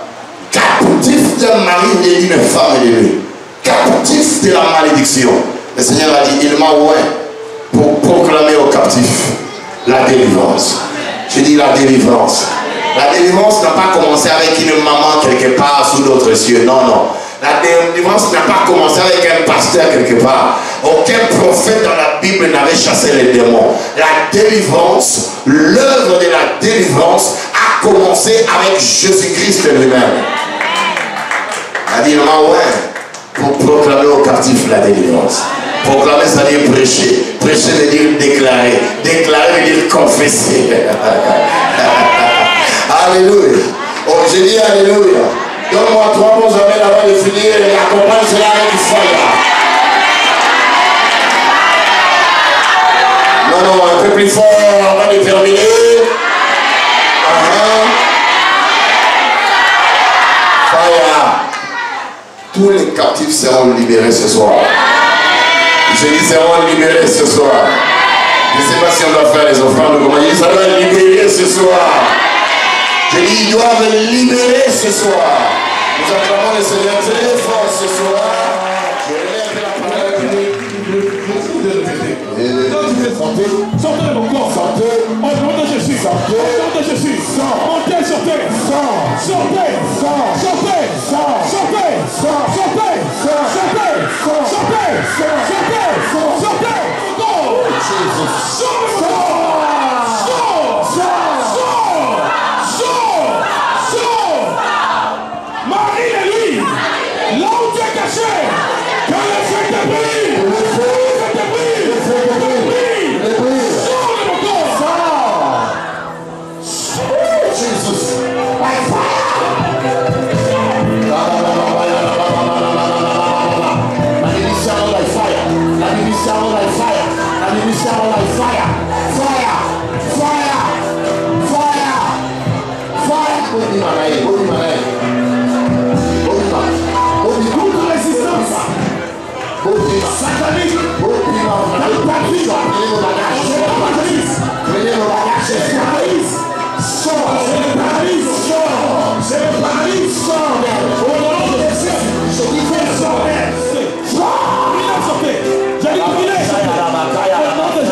Speaker 1: captif d'un mari et d'une femme élevée, captif de la malédiction. Le Seigneur a dit, il m'a oint pour proclamer aux captifs la délivrance. Je dis la délivrance. La délivrance n'a pas commencé avec une maman quelque part sous d'autres cieux. Non, non. La délivrance n'a pas commencé avec un pasteur quelque part. Aucun prophète dans la Bible n'avait chassé les démons. La délivrance, l'œuvre de la délivrance a commencé avec Jésus-Christ lui-même. Il a dit, pour proclamer aux captifs la délivrance. Proclamer, c'est-à-dire prêcher. Prêcher veut dire déclarer. Déclarer veut dire confesser. Alléluia. Oh, j'ai dit Alléluia. Donne-moi 3 bons amen avant de finir et accompagne cela avec du fire. Non, non, un peu plus fort avant de terminer. Fire. Tous les captifs seront libérés ce soir. Je dis seront libérés ce soir. Je ne sais pas si on doit faire les offrandes ou comment. Je dis ça doit libérer ce soir. Je dis ils doivent libérer ce soir. Nous acclamons le Seigneur très fort ce soir. Je lève la parole.
Speaker 3: Sortez de mon corps. Sortez. Au nom de Jésus. Sortez. Au nom de Jésus. Montez, sortez. Sortez. Sortez. Sortez. Sortez. Sortez. Sortez. Sortez. Go. Marie et lui, là où tu es caché, quand le feu te brille, le feu te brille, le feu te brille, sors de mon corps. Jesus, like fire. La munition like fire, la munition like fire, la munition like fire, fire, fire, fire, fire. Odi manaï, odi manaï. Toute résistance satanique, dans ta vie, prenez nos bagages, je le paralyse, sors, je le paralyse, sors, je le paralyse, sors, au nom de Jésus, je dis fais sortir, sortez, je dis au nom de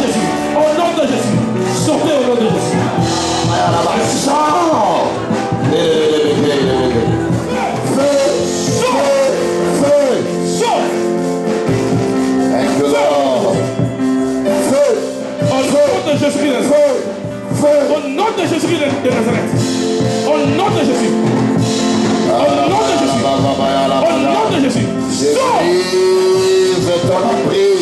Speaker 3: Jésus, sortez au nom de Jésus, sors, Jésus-Christ, Au nom de Jésus de Nazareth. Au nom de Jésus. Au nom de Jésus. Au nom de Jésus.
Speaker 1: Jésus, je t'en prie.